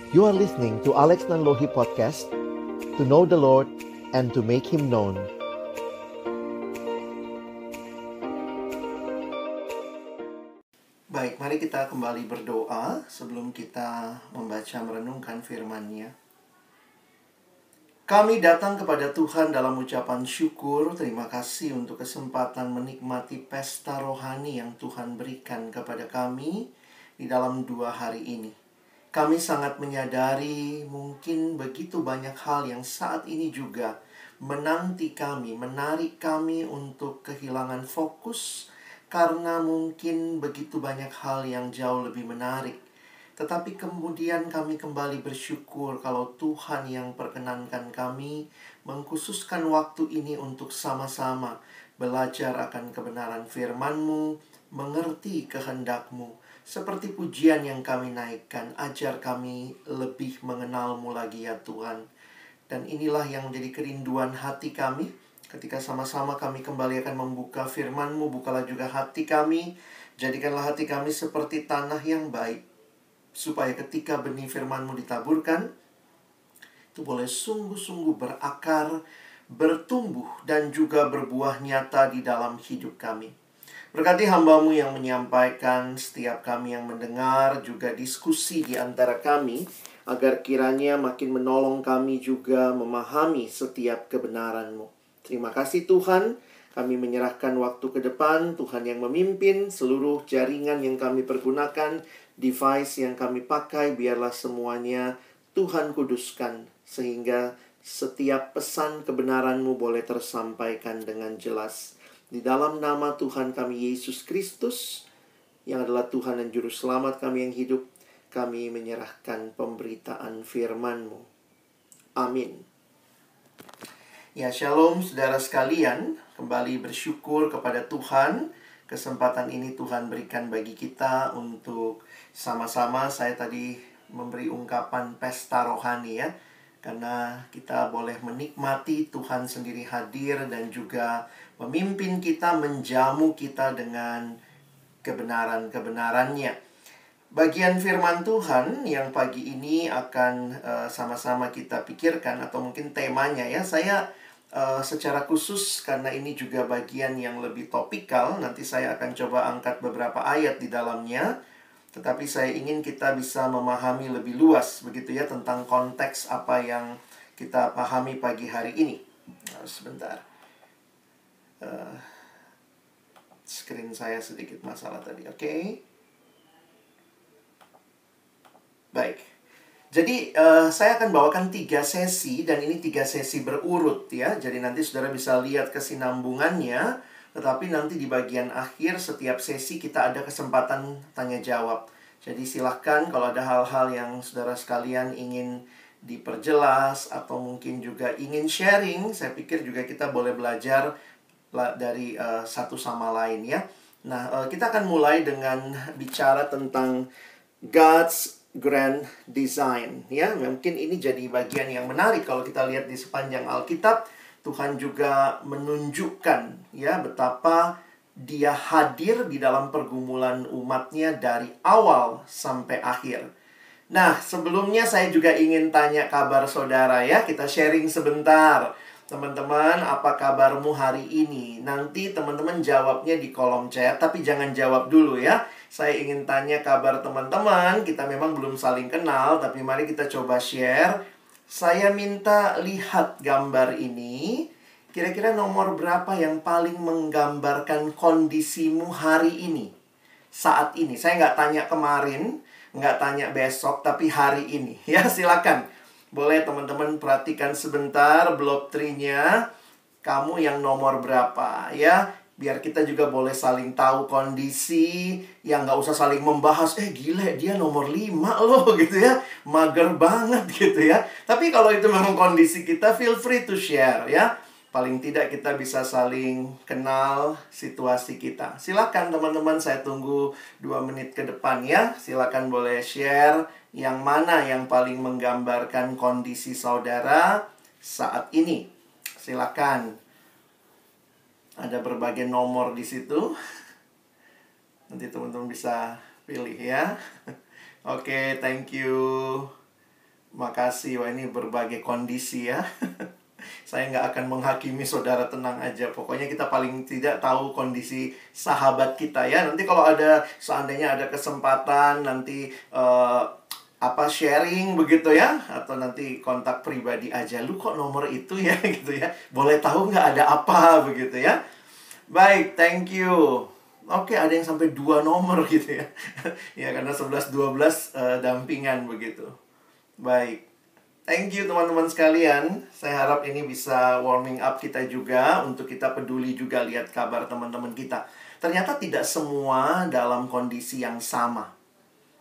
You are listening to Alex Nanlohi Podcast, to know the Lord and to make Him known. Baik, mari kita kembali berdoa sebelum kita membaca merenungkan firman-Nya. Kami datang kepada Tuhan dalam ucapan syukur. Terima kasih untuk kesempatan menikmati pesta rohani yang Tuhan berikan kepada kami di dalam 2 hari ini. Kami sangat menyadari mungkin begitu banyak hal yang saat ini juga menanti kami, menarik kami untuk kehilangan fokus, karena mungkin begitu banyak hal yang jauh lebih menarik. Tetapi kemudian kami kembali bersyukur kalau Tuhan yang perkenankan kami mengkhususkan waktu ini untuk sama-sama belajar akan kebenaran firman-Mu, mengerti kehendak-Mu. Seperti pujian yang kami naikkan, ajar kami lebih mengenal-Mu lagi ya Tuhan. Dan inilah yang menjadi kerinduan hati kami. Ketika sama-sama kami kembali akan membuka firman-Mu, bukalah juga hati kami. Jadikanlah hati kami seperti tanah yang baik, supaya ketika benih firman-Mu ditaburkan, itu boleh sungguh-sungguh berakar, bertumbuh, dan juga berbuah nyata di dalam hidup kami. Berkati hamba-Mu yang menyampaikan, setiap kami yang mendengar, juga diskusi di antara kami, agar kiranya makin menolong kami juga memahami setiap kebenaran-Mu. Terima kasih Tuhan, kami menyerahkan waktu ke depan, Tuhan yang memimpin seluruh jaringan yang kami pergunakan, device yang kami pakai, biarlah semuanya Tuhan kuduskan, sehingga setiap pesan kebenaran-Mu boleh tersampaikan dengan jelas. Di dalam nama Tuhan kami Yesus Kristus, yang adalah Tuhan dan Juru Selamat kami yang hidup, kami menyerahkan pemberitaan firman-Mu. Amin. Ya, shalom saudara sekalian. Kembali bersyukur kepada Tuhan. Kesempatan ini Tuhan berikan bagi kita untuk sama-sama. Saya tadi memberi ungkapan pesta rohani ya, karena kita boleh menikmati Tuhan sendiri hadir dan juga memimpin kita, menjamu kita dengan kebenaran-kebenarannya. Bagian firman Tuhan yang pagi ini akan sama-sama kita pikirkan, atau mungkin temanya ya. Saya secara khusus, karena ini juga bagian yang lebih topikal, nanti saya akan coba angkat beberapa ayat di dalamnya. Tetapi saya ingin kita bisa memahami lebih luas begitu ya, tentang konteks apa yang kita pahami pagi hari ini. Sebentar, screen saya sedikit masalah tadi. Oke. Baik. Jadi saya akan bawakan 3 sesi, dan ini 3 sesi berurut ya. Jadi nanti saudara bisa lihat kesinambungannya. Tetapi nanti di bagian akhir setiap sesi kita ada kesempatan tanya jawab. Jadi silahkan kalau ada hal-hal yang saudara sekalian ingin diperjelas, atau mungkin juga ingin sharing, saya pikir juga kita boleh belajar dari satu sama lain ya. Nah, kita akan mulai dengan bicara tentang God's grand design ya. Mungkin ini jadi bagian yang menarik kalau kita lihat di sepanjang Alkitab. Tuhan juga menunjukkan ya betapa Dia hadir di dalam pergumulan umatnya dari awal sampai akhir. Nah, sebelumnya saya juga ingin tanya kabar saudara ya. Kita sharing sebentar. Teman-teman, apa kabarmu hari ini? Nanti teman-teman jawabnya di kolom chat, tapi jangan jawab dulu ya. Saya ingin tanya kabar teman-teman. Kita memang belum saling kenal, tapi mari kita coba share. Saya minta lihat gambar ini. Kira-kira nomor berapa yang paling menggambarkan kondisimu hari ini? Saat ini. Saya nggak tanya kemarin, nggak tanya besok, tapi hari ini. Ya, silakan. Boleh teman-teman perhatikan sebentar block tree-nya. Kamu yang nomor berapa ya? Biar kita juga boleh saling tahu kondisi, yang nggak usah saling membahas, gila dia nomor 5 loh gitu ya, mager banget gitu ya. Tapi kalau itu memang kondisi kita, feel free to share ya. Paling tidak kita bisa saling kenal situasi kita. Silakan teman-teman, saya tunggu 2 menit ke depan ya. Silakan boleh share yang mana yang paling menggambarkan kondisi saudara saat ini. Silakan. Ada berbagai nomor di situ. Nanti teman-teman bisa pilih ya. Oke, thank you. Makasih, wah ini berbagai kondisi ya. Saya nggak akan menghakimi saudara, tenang aja. Pokoknya kita paling tidak tahu kondisi sahabat kita ya. Nanti kalau ada, seandainya ada kesempatan nanti sharing begitu ya, atau nanti kontak pribadi aja. Lu kok nomor itu ya gitu ya. Boleh tahu nggak ada apa begitu ya. Baik, thank you. Oke, ada yang sampai 2 nomor gitu ya. Ya karena 11-12 dampingan begitu. Baik. Thank you teman-teman sekalian. Saya harap ini bisa warming up kita juga, untuk kita peduli juga lihat kabar teman-teman kita. Ternyata tidak semua dalam kondisi yang sama.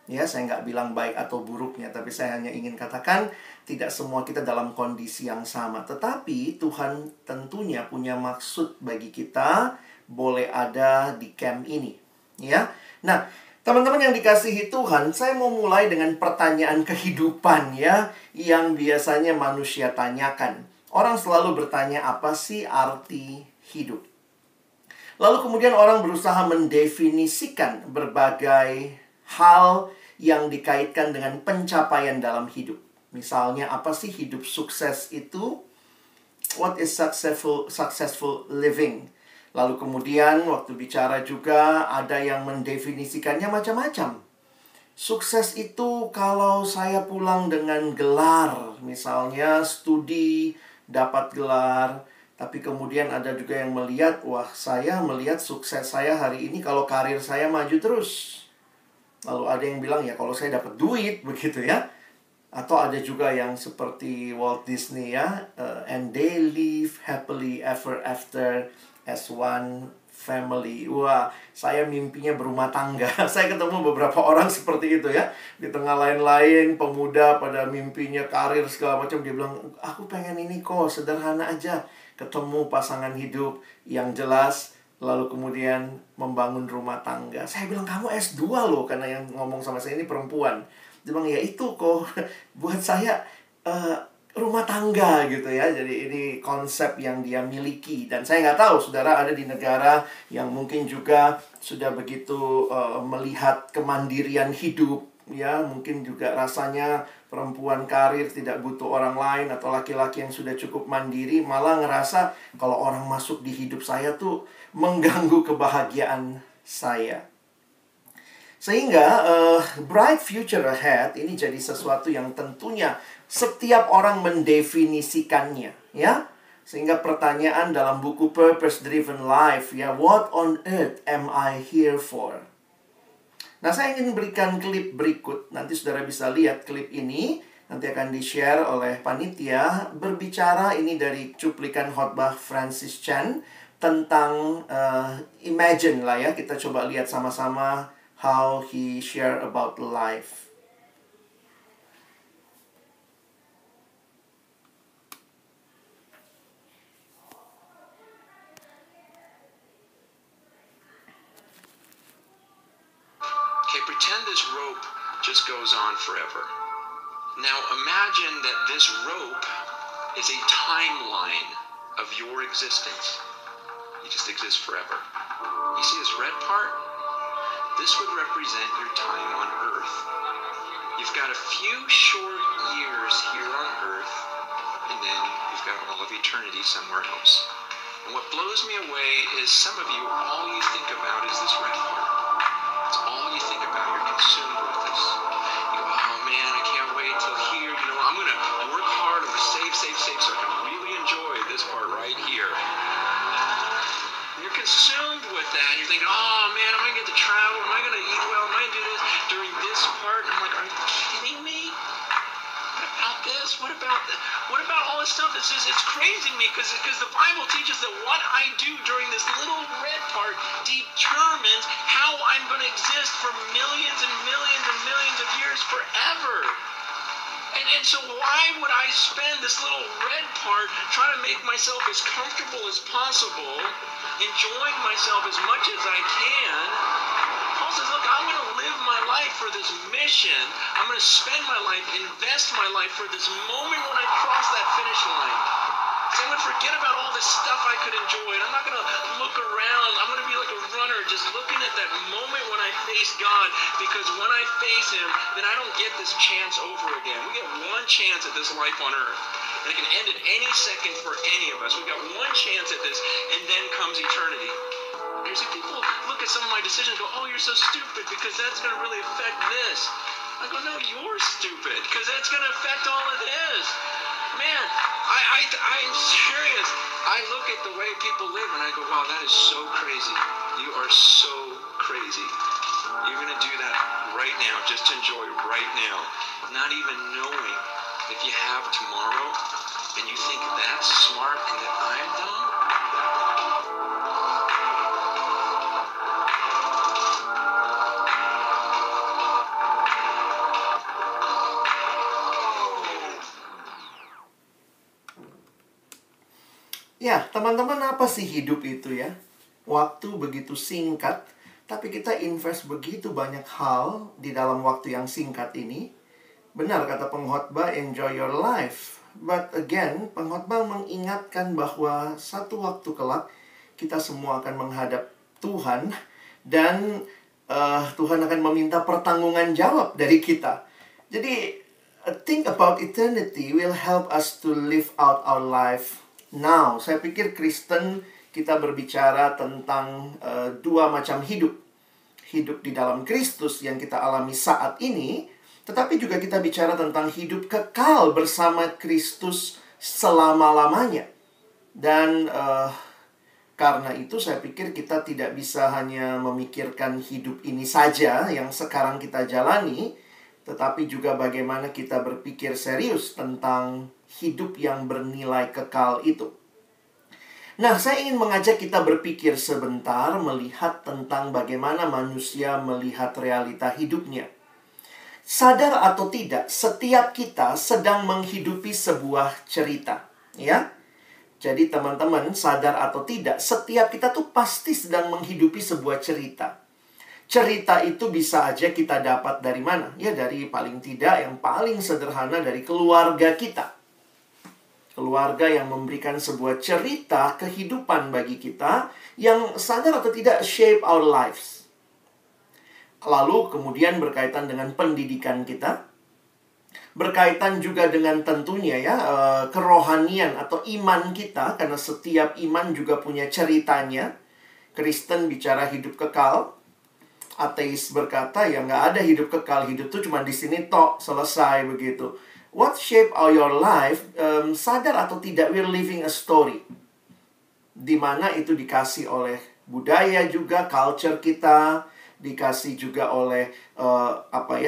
Ya, saya nggak bilang baik atau buruknya, tapi saya hanya ingin katakan tidak semua kita dalam kondisi yang sama. Tetapi Tuhan tentunya punya maksud bagi kita boleh ada di camp ini. Ya, nah teman-teman yang dikasihi Tuhan, saya mau mulai dengan pertanyaan kehidupan ya, yang biasanya manusia tanyakan. Orang selalu bertanya, apa sih arti hidup? Lalu kemudian orang berusaha mendefinisikan berbagai hal yang dikaitkan dengan pencapaian dalam hidup. Misalnya, apa sih hidup sukses itu? What is successful living? Lalu kemudian waktu bicara juga ada yang mendefinisikannya macam-macam. Sukses itu kalau saya pulang dengan gelar, misalnya studi dapat gelar. Tapi kemudian ada juga yang melihat, wah saya melihat sukses saya hari ini kalau karir saya maju terus. Lalu ada yang bilang ya kalau saya dapat duit begitu ya. Atau ada juga yang seperti Walt Disney ya, and they live happily ever after as one family. Wah, saya mimpinya berumah tangga. Saya ketemu beberapa orang seperti itu ya. Di tengah lain-lain pemuda pada mimpinya karir segala macam, dia bilang, aku pengen ini kok, sederhana aja. Ketemu pasangan hidup yang jelas, lalu kemudian membangun rumah tangga. Saya bilang, kamu S2 loh, karena yang ngomong sama saya ini perempuan. Dia bilang, ya itu kok buat saya rumah tangga gitu ya. Jadi ini konsep yang dia miliki. Dan saya nggak tahu saudara ada di negara yang mungkin juga sudah begitu melihat kemandirian hidup ya. Mungkin juga rasanya perempuan karir tidak butuh orang lain, atau laki-laki yang sudah cukup mandiri malah ngerasa kalau orang masuk di hidup saya tuh mengganggu kebahagiaan saya. Sehingga bright future ahead ini jadi sesuatu yang tentunya setiap orang mendefinisikannya ya. Sehingga pertanyaan dalam buku Purpose Driven Life ya, what on earth am I here for? Nah, saya ingin berikan klip berikut. Nanti saudara bisa lihat klip ini. Nanti akan di-share oleh panitia. Berbicara ini dari cuplikan khotbah Francis Chan tentang imagine lah ya. Kita coba lihat sama-sama how he share about life. Okay, pretend this rope just goes on forever. Now imagine that this rope is a timeline of your existence. You just exist forever. You see this red part? This would represent your time on Earth. You've got a few short years here on Earth, and then you've got all of eternity somewhere else. And what blows me away is some of you, all you think about is this red part. It's all you think about. You're consumed with this. You go, oh man, I can't wait till here. You know, I'm going to work hard. I'm going to save so I can really enjoy this part right here. You're consumed with that. You're thinking, oh man, am I going to get to travel? Am I going to eat well? Am I going to do this during this part? And I'm like, are you kidding me? What about this? What about that? What about all this stuff? It's crazy to me because the Bible teaches that what I do during this little red part determines how I'm going to exist for millions and millions and millions of years forever. And so why would I spend this little red part trying to make myself as comfortable as possible, enjoying myself as much as I can? Paul says, look, I'm going to live my life for this mission. I'm going to spend my life, invest my life for this moment when I cross that finish line. So I'm going to forget about all this stuff I could enjoy. And I'm not going to look around. I'm going to be like a runner, just looking at that moment when I face God. Because when I face Him, then I don't get this chance over again. We get one chance at this life on earth. And it can end at any second for any of us. We've got one chance at this, and then comes eternity. You see, people look at some of my decisions and go, oh, you're so stupid because that's going to really affect this. I go, no, you're stupid because that's going to affect all of this. Man, I'm serious. I look at the way people live and I go, wow, that is so crazy. You are so crazy. You're going to do that right now, just to enjoy right now, not even knowing if you have tomorrow, and you think that's smart and that I'm dumb. Ya, teman-teman, apa sih hidup itu ya? Waktu begitu singkat, tapi kita invest begitu banyak hal di dalam waktu yang singkat ini. Benar kata pengkhotbah, enjoy your life. But again, pengkhotbah mengingatkan bahwa satu waktu kelak kita semua akan menghadap Tuhan. Dan Tuhan akan meminta pertanggungan jawab dari kita. Jadi, think about eternity will help us to live out our life now. Saya pikir Kristen kita berbicara tentang dua macam hidup. Hidup di dalam Kristus yang kita alami saat ini, tetapi juga kita bicara tentang hidup kekal bersama Kristus selama-lamanya. Dan karena itu saya pikir kita tidak bisa hanya memikirkan hidup ini saja yang sekarang kita jalani, tetapi juga bagaimana kita berpikir serius tentang hidup yang bernilai kekal itu. Nah, saya ingin mengajak kita berpikir sebentar melihat tentang bagaimana manusia melihat realita hidupnya. Sadar atau tidak, setiap kita sedang menghidupi sebuah cerita, ya. Jadi teman-teman, sadar atau tidak, setiap kita tuh pasti sedang menghidupi sebuah cerita. Cerita itu bisa aja kita dapat dari mana? Ya, dari paling tidak yang paling sederhana dari keluarga kita. Keluarga yang memberikan sebuah cerita kehidupan bagi kita yang sadar atau tidak shape our lives. Lalu kemudian berkaitan dengan pendidikan kita. Berkaitan juga dengan tentunya ya kerohanian atau iman kita. Karena setiap iman juga punya ceritanya. Kristen bicara hidup kekal. Ateis berkata ya nggak ada hidup kekal. Hidup itu cuma di sini tok, selesai begitu. What shape your life? Sadar atau tidak, we're living a story. Dimana itu dikasih oleh budaya juga, culture kita, dikasih juga oleh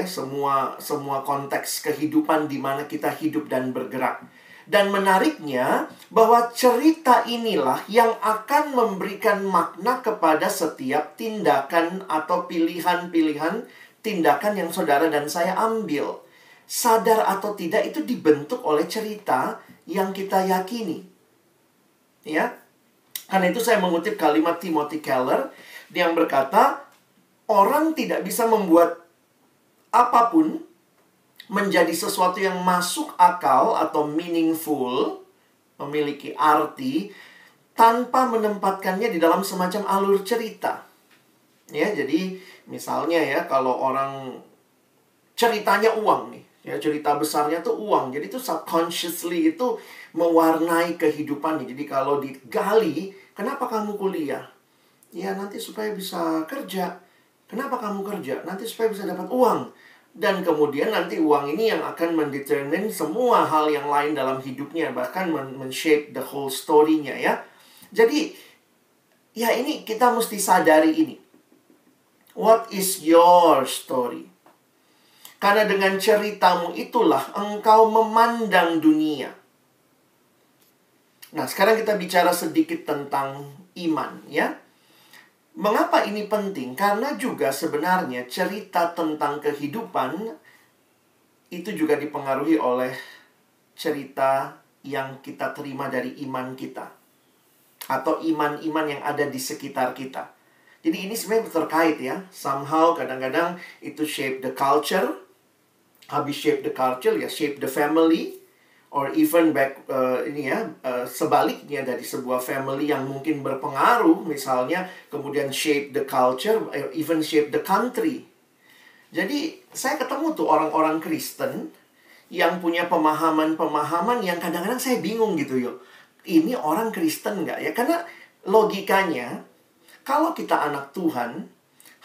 semua konteks kehidupan di mana kita hidup dan bergerak. Dan menariknya bahwa cerita inilah yang akan memberikan makna kepada setiap tindakan atau pilihan-pilihan tindakan yang saudara dan saya ambil. Sadar atau tidak itu dibentuk oleh cerita yang kita yakini. Ya. Karena itu saya mengutip kalimat Timothy Keller yang berkata, orang tidak bisa membuat apapun menjadi sesuatu yang masuk akal atau meaningful, memiliki arti, tanpa menempatkannya di dalam semacam alur cerita. Ya, jadi misalnya ya, kalau orang ceritanya uang nih. Ya, cerita besarnya tuh uang. Jadi itu subconsciously itu mewarnai kehidupannya. Jadi kalau digali, kenapa kamu kuliah? Ya, nanti supaya bisa kerja. Kenapa kamu kerja? Nanti supaya bisa dapat uang. Dan kemudian nanti uang ini yang akan mendetermine semua hal yang lain dalam hidupnya. Bahkan men-shape the whole story-nya ya. Jadi, ya ini kita mesti sadari ini. What is your story? Karena dengan ceritamu itulah engkau memandang dunia. Nah, sekarang kita bicara sedikit tentang iman, ya. Mengapa ini penting? Karena juga sebenarnya cerita tentang kehidupan itu juga dipengaruhi oleh cerita yang kita terima dari iman kita. Atau iman-iman yang ada di sekitar kita. Jadi ini sebenarnya terkait ya. Somehow kadang-kadang itu shape the culture. Habis shape the culture, ya shape the family. or even sebaliknya dari sebuah family yang mungkin berpengaruh, misalnya kemudian shape the culture, even shape the country. Jadi saya ketemu tuh orang-orang Kristen yang punya pemahaman-pemahaman yang kadang-kadang saya bingung gitu yo. Ini orang Kristen nggak ya? Karena logikanya, kalau kita anak Tuhan,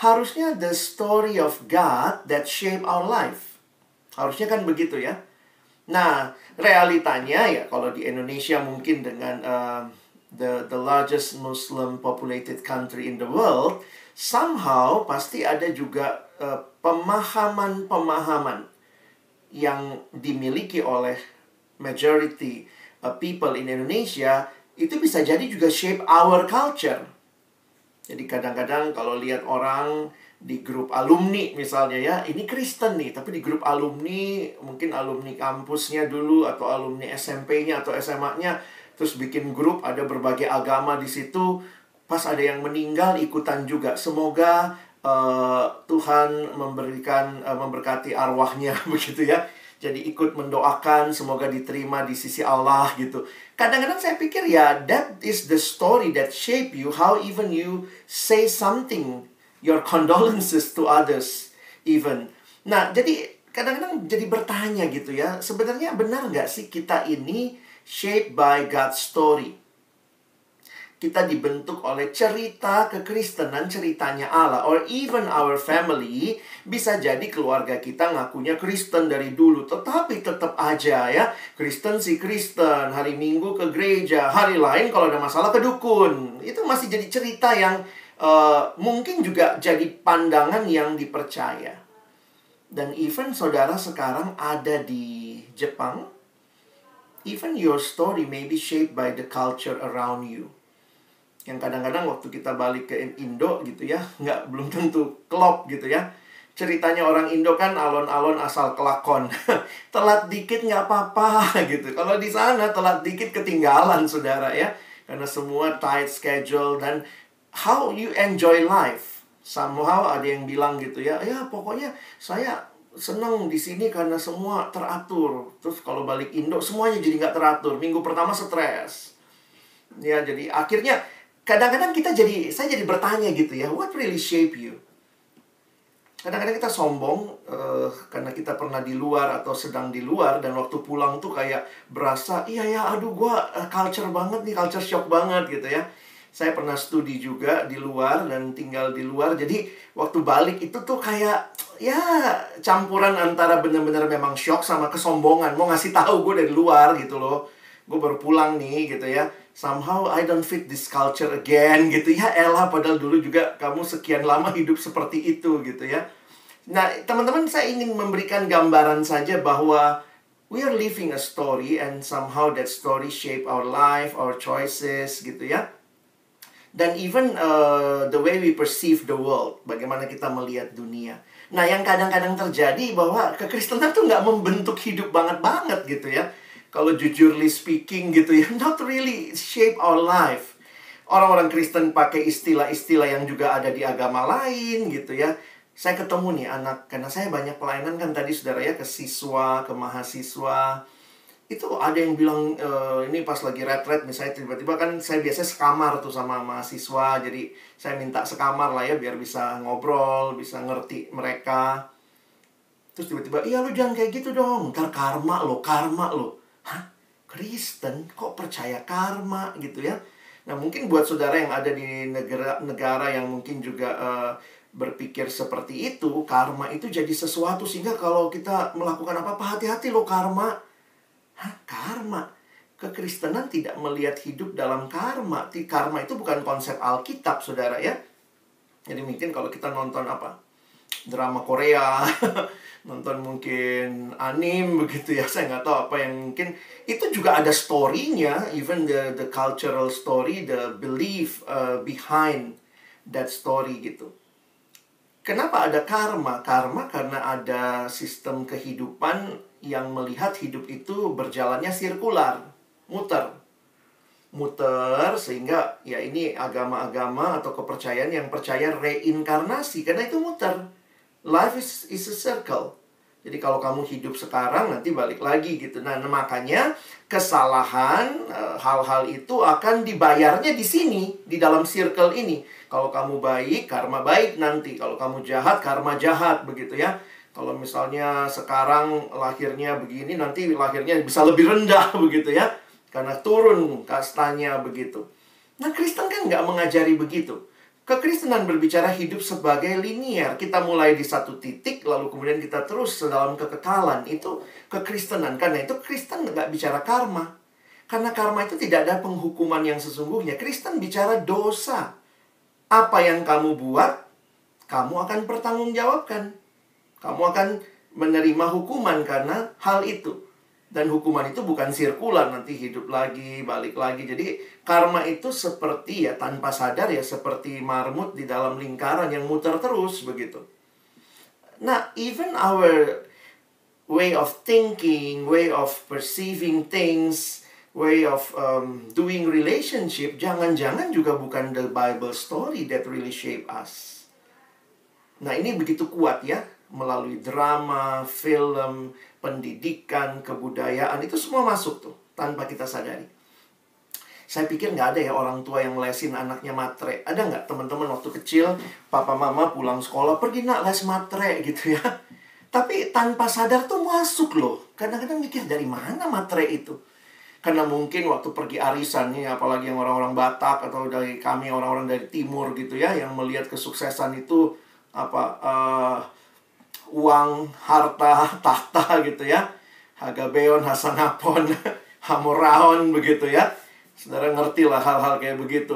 harusnya the story of God that shape our life. Harusnya kan begitu ya. Nah, realitanya ya kalau di Indonesia mungkin dengan the largest Muslim populated country in the world, somehow pasti ada juga pemahaman-pemahaman yang dimiliki oleh majority people in Indonesia, itu bisa jadi juga shape our culture. Jadi kadang-kadang kalau lihat orang di grup alumni misalnya ya, ini Kristen nih, tapi di grup alumni, mungkin alumni kampusnya dulu atau alumni SMP-nya atau SMA-nya, terus bikin grup, ada berbagai agama di situ. Pas ada yang meninggal, ikutan juga. Semoga Tuhan memberkati arwahnya begitu ya. Jadi ikut mendoakan, semoga diterima di sisi Allah gitu. Kadang-kadang saya pikir ya, that is the story that shape you, how even you say something, your condolences to others even. Nah, jadi kadang-kadang jadi bertanya gitu ya, sebenarnya benar nggak sih kita ini shaped by God's story? Kita dibentuk oleh cerita kekristenan, ceritanya Allah. Or even our family, bisa jadi keluarga kita ngakunya Kristen dari dulu. Tetapi tetap aja ya, Kristen si Kristen, hari Minggu ke gereja, hari lain kalau ada masalah ke dukun. Itu masih jadi cerita yang mungkin juga jadi pandangan yang dipercaya. Dan even saudara sekarang ada di Jepang, even your story may be shaped by the culture around you. Yang kadang-kadang waktu kita balik ke Indo gitu ya, belum tentu klop gitu ya. Ceritanya orang Indo kan alon-alon asal kelakon. Telat dikit nggak apa-apa gitu. Kalau di sana telat dikit ketinggalan saudara ya. Karena semua tight schedule dan how you enjoy life. Somehow ada yang bilang gitu ya, ya pokoknya saya senang di sini karena semua teratur. Terus kalau balik Indo semuanya jadi nggak teratur. Minggu pertama stres. Ya jadi akhirnya kadang-kadang saya jadi bertanya gitu ya, what really shape you? Kadang-kadang kita sombong karena kita pernah di luar atau sedang di luar, dan waktu pulang tuh kayak berasa, iya ya, aduh gua culture banget nih, culture shock banget gitu ya. Saya pernah studi juga di luar dan tinggal di luar, jadi waktu balik itu tuh kayak ya campuran antara benar-benar memang shock sama kesombongan, mau ngasih tahu gue dari luar gitu loh. Gue baru pulang nih gitu ya. Somehow I don't fit this culture again gitu ya. Elah, padahal dulu juga kamu sekian lama hidup seperti itu gitu ya. Nah, teman-teman, saya ingin memberikan gambaran saja bahwa we are living a story and somehow that story shape our life, our choices gitu ya. Dan even the way we perceive the world, bagaimana kita melihat dunia. Nah, yang kadang-kadang terjadi bahwa kekristenan tuh nggak membentuk hidup banget gitu ya. Kalau jujurly speaking gitu ya, not really shape our life. Orang-orang Kristen pakai istilah-istilah yang juga ada di agama lain gitu ya. Saya ketemu nih anak, karena saya banyak pelayanan kan tadi saudara ya, ke siswa, ke mahasiswa. Itu ada yang bilang, ini pas lagi retret misalnya, tiba-tiba kan saya biasanya sekamar tuh sama mahasiswa. Jadi saya minta sekamar lah ya, biar bisa ngobrol, bisa ngerti mereka. Terus tiba-tiba, iya lu jangan kayak gitu dong, ntar karma lo. Hah? Kristen kok percaya karma gitu ya? Nah, mungkin buat saudara yang ada di negara yang mungkin juga berpikir seperti itu, karma itu jadi sesuatu sehingga kalau kita melakukan apa-apa, hati-hati lo karma. Hah? Karma? Kekristenan tidak melihat hidup dalam karma. Karma itu bukan konsep Alkitab, saudara ya. Jadi mungkin kalau kita nonton drama Korea, nonton mungkin anime begitu ya, saya nggak tahu apa yang mungkin itu juga ada story-nya, even the cultural story, the belief behind that story gitu. Kenapa ada karma? Karma karena ada sistem kehidupan yang melihat hidup itu berjalannya sirkular, muter sehingga ya ini agama-agama atau kepercayaan yang percaya reinkarnasi karena itu muter. Life is a circle. Jadi kalau kamu hidup sekarang, nanti balik lagi gitu. Nah, makanya kesalahan, hal-hal itu akan dibayarnya di sini, di dalam circle ini. Kalau kamu baik, karma baik nanti. Kalau kamu jahat, karma jahat, begitu ya. Kalau misalnya sekarang lahirnya begini, nanti lahirnya bisa lebih rendah, begitu ya. Karena turun kastanya, begitu. Nah, Kristen kan nggak mengajari begitu. Kekristenan berbicara hidup sebagai linier. Kita mulai di satu titik, lalu kemudian kita terus dalam kekekalan. Itu kekristenan. Karena itu Kristen nggak bicara karma. Karena karma itu tidak ada penghukuman yang sesungguhnya. Kristen bicara dosa. Apa yang kamu buat, kamu akan pertanggungjawabkan. Kamu akan menerima hukuman karena hal itu. Dan hukuman itu bukan sirkular, nanti hidup lagi, balik lagi. Jadi karma itu seperti ya tanpa sadar ya seperti marmut di dalam lingkaran yang muter terus begitu. Nah, even our way of thinking, way of perceiving things, way of doing relationship, jangan-jangan juga bukan the Bible story that really shape us. Nah, ini begitu kuat ya. Melalui drama, film, pendidikan, kebudayaan, itu semua masuk tuh tanpa kita sadari. Saya pikir nggak ada ya orang tua yang lesin anaknya matre. Ada nggak teman-teman waktu kecil, papa mama pulang sekolah, pergi nak les matre gitu ya. Tapi tanpa sadar tuh masuk loh. Kadang-kadang mikir dari mana matre itu. Karena mungkin waktu pergi arisan nih, apalagi yang orang-orang Batak atau dari kami orang-orang dari timur gitu ya, yang melihat kesuksesan itu uang, harta, tahta gitu ya. Hagabeon, Hasanapon, Hamoraon begitu ya. Saudara ngerti lah hal-hal kayak begitu.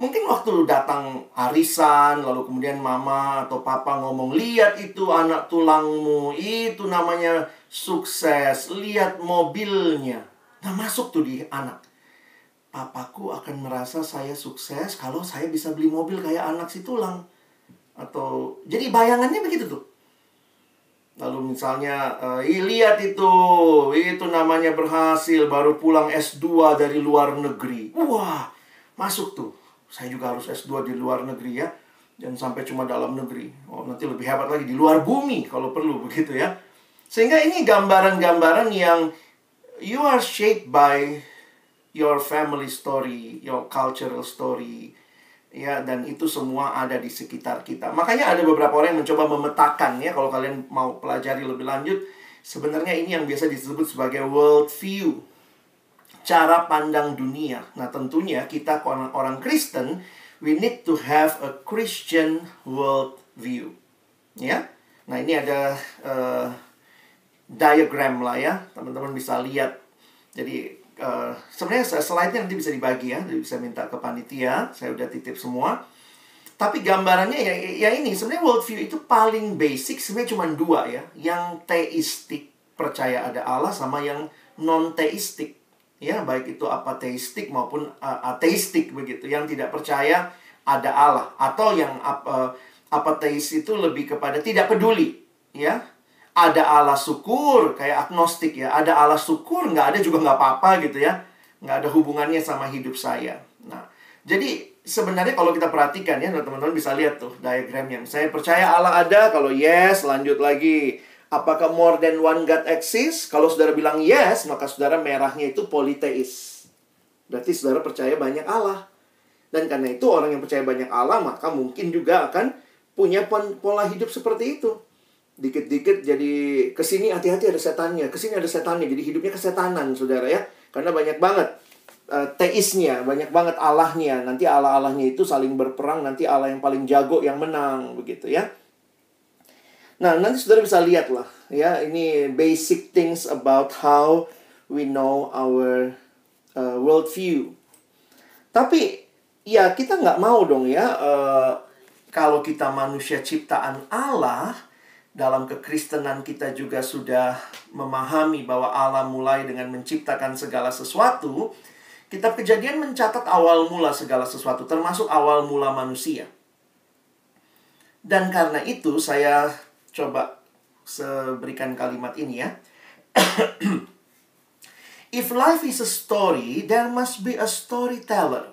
Mungkin waktu datang arisan, lalu kemudian mama atau papa ngomong, lihat itu anak tulangmu, itu namanya sukses, lihat mobilnya. Nah, masuk tuh di anak. Papaku akan merasa saya sukses kalau saya bisa beli mobil kayak anak si tulang. Atau, jadi bayangannya begitu tuh. Lalu misalnya, lihat itu namanya berhasil, baru pulang S2 dari luar negeri. Wah, masuk tuh. Saya juga harus S2 di luar negeri ya. Jangan sampai cuma dalam negeri. Oh, nanti lebih hebat lagi, di luar bumi kalau perlu, begitu ya. Sehingga ini gambaran-gambaran yang you are shaped by your family story, your cultural story. Ya, dan itu semua ada di sekitar kita. Makanya ada beberapa orang yang mencoba memetakan ya, kalau kalian mau pelajari lebih lanjut, sebenarnya ini yang biasa disebut sebagai world view, cara pandang dunia. Nah, tentunya kita orang Kristen, we need to have a Christian world view. Ya. Nah, ini ada diagram lah ya, teman-teman bisa lihat. Jadi sebenarnya slide-nya nanti bisa dibagi ya, bisa minta ke panitia, saya udah titip semua. Tapi gambarannya ya ini, sebenarnya worldview itu paling basic sebenarnya cuma dua ya. Yang teistik, percaya ada Allah, sama yang non-teistik. Ya, baik itu apateistik maupun ateistik begitu, yang tidak percaya ada Allah. Atau yang apateis itu lebih kepada tidak peduli, ya. Ada Allah syukur, kayak agnostik ya. Ada Allah syukur, nggak ada juga nggak apa-apa gitu ya. Nggak ada hubungannya sama hidup saya. Nah, jadi sebenarnya kalau kita perhatikan ya, teman-teman bisa lihat tuh diagramnya. Saya percaya Allah ada, kalau yes, lanjut lagi. Apakah more than one God exists? Kalau saudara bilang yes, maka saudara merahnya itu politeis. Berarti saudara percaya banyak Allah. Dan karena itu orang yang percaya banyak Allah, maka mungkin juga akan punya pola hidup seperti itu. Dikit-dikit jadi kesini hati-hati ada setannya, kesini ada setannya, jadi hidupnya kesetanan saudara ya. Karena banyak banget teisnya, banyak banget Allahnya. Nanti Allah-Allahnya itu saling berperang, nanti Allah yang paling jago yang menang begitu ya. Nah, nanti saudara bisa lihat lah ya, ini basic things about how we know our world view. Tapi ya kita nggak mau dong ya, kalau kita manusia ciptaan Allah, dalam kekristenan kita juga sudah memahami bahwa Allah mulai dengan menciptakan segala sesuatu. Kitab Kejadian mencatat awal mula segala sesuatu, termasuk awal mula manusia. Dan karena itu saya coba berikan kalimat ini ya. If life is a story, there must be a storyteller.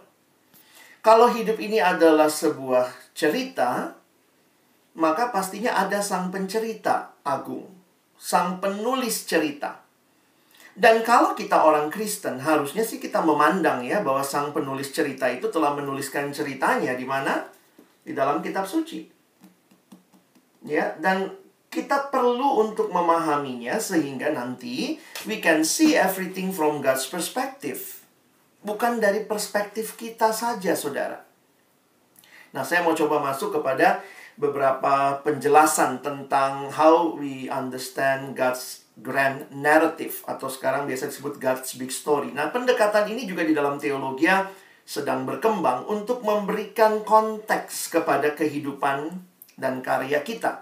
Kalau hidup ini adalah sebuah cerita, maka pastinya ada sang pencerita agung. sang penulis cerita. Dan kalau kita orang Kristen, harusnya sih kita memandang ya bahwa sang penulis cerita itu telah menuliskan ceritanya di mana? Di dalam kitab suci. Ya, dan kita perlu untuk memahaminya sehingga nanti we can see everything from God's perspective. Bukan dari perspektif kita saja, saudara. Nah, saya mau coba masuk kepada beberapa penjelasan tentang how we understand God's grand narrative, atau sekarang biasa disebut God's big story. Nah, pendekatan ini juga di dalam teologi sedang berkembang untuk memberikan konteks kepada kehidupan dan karya kita.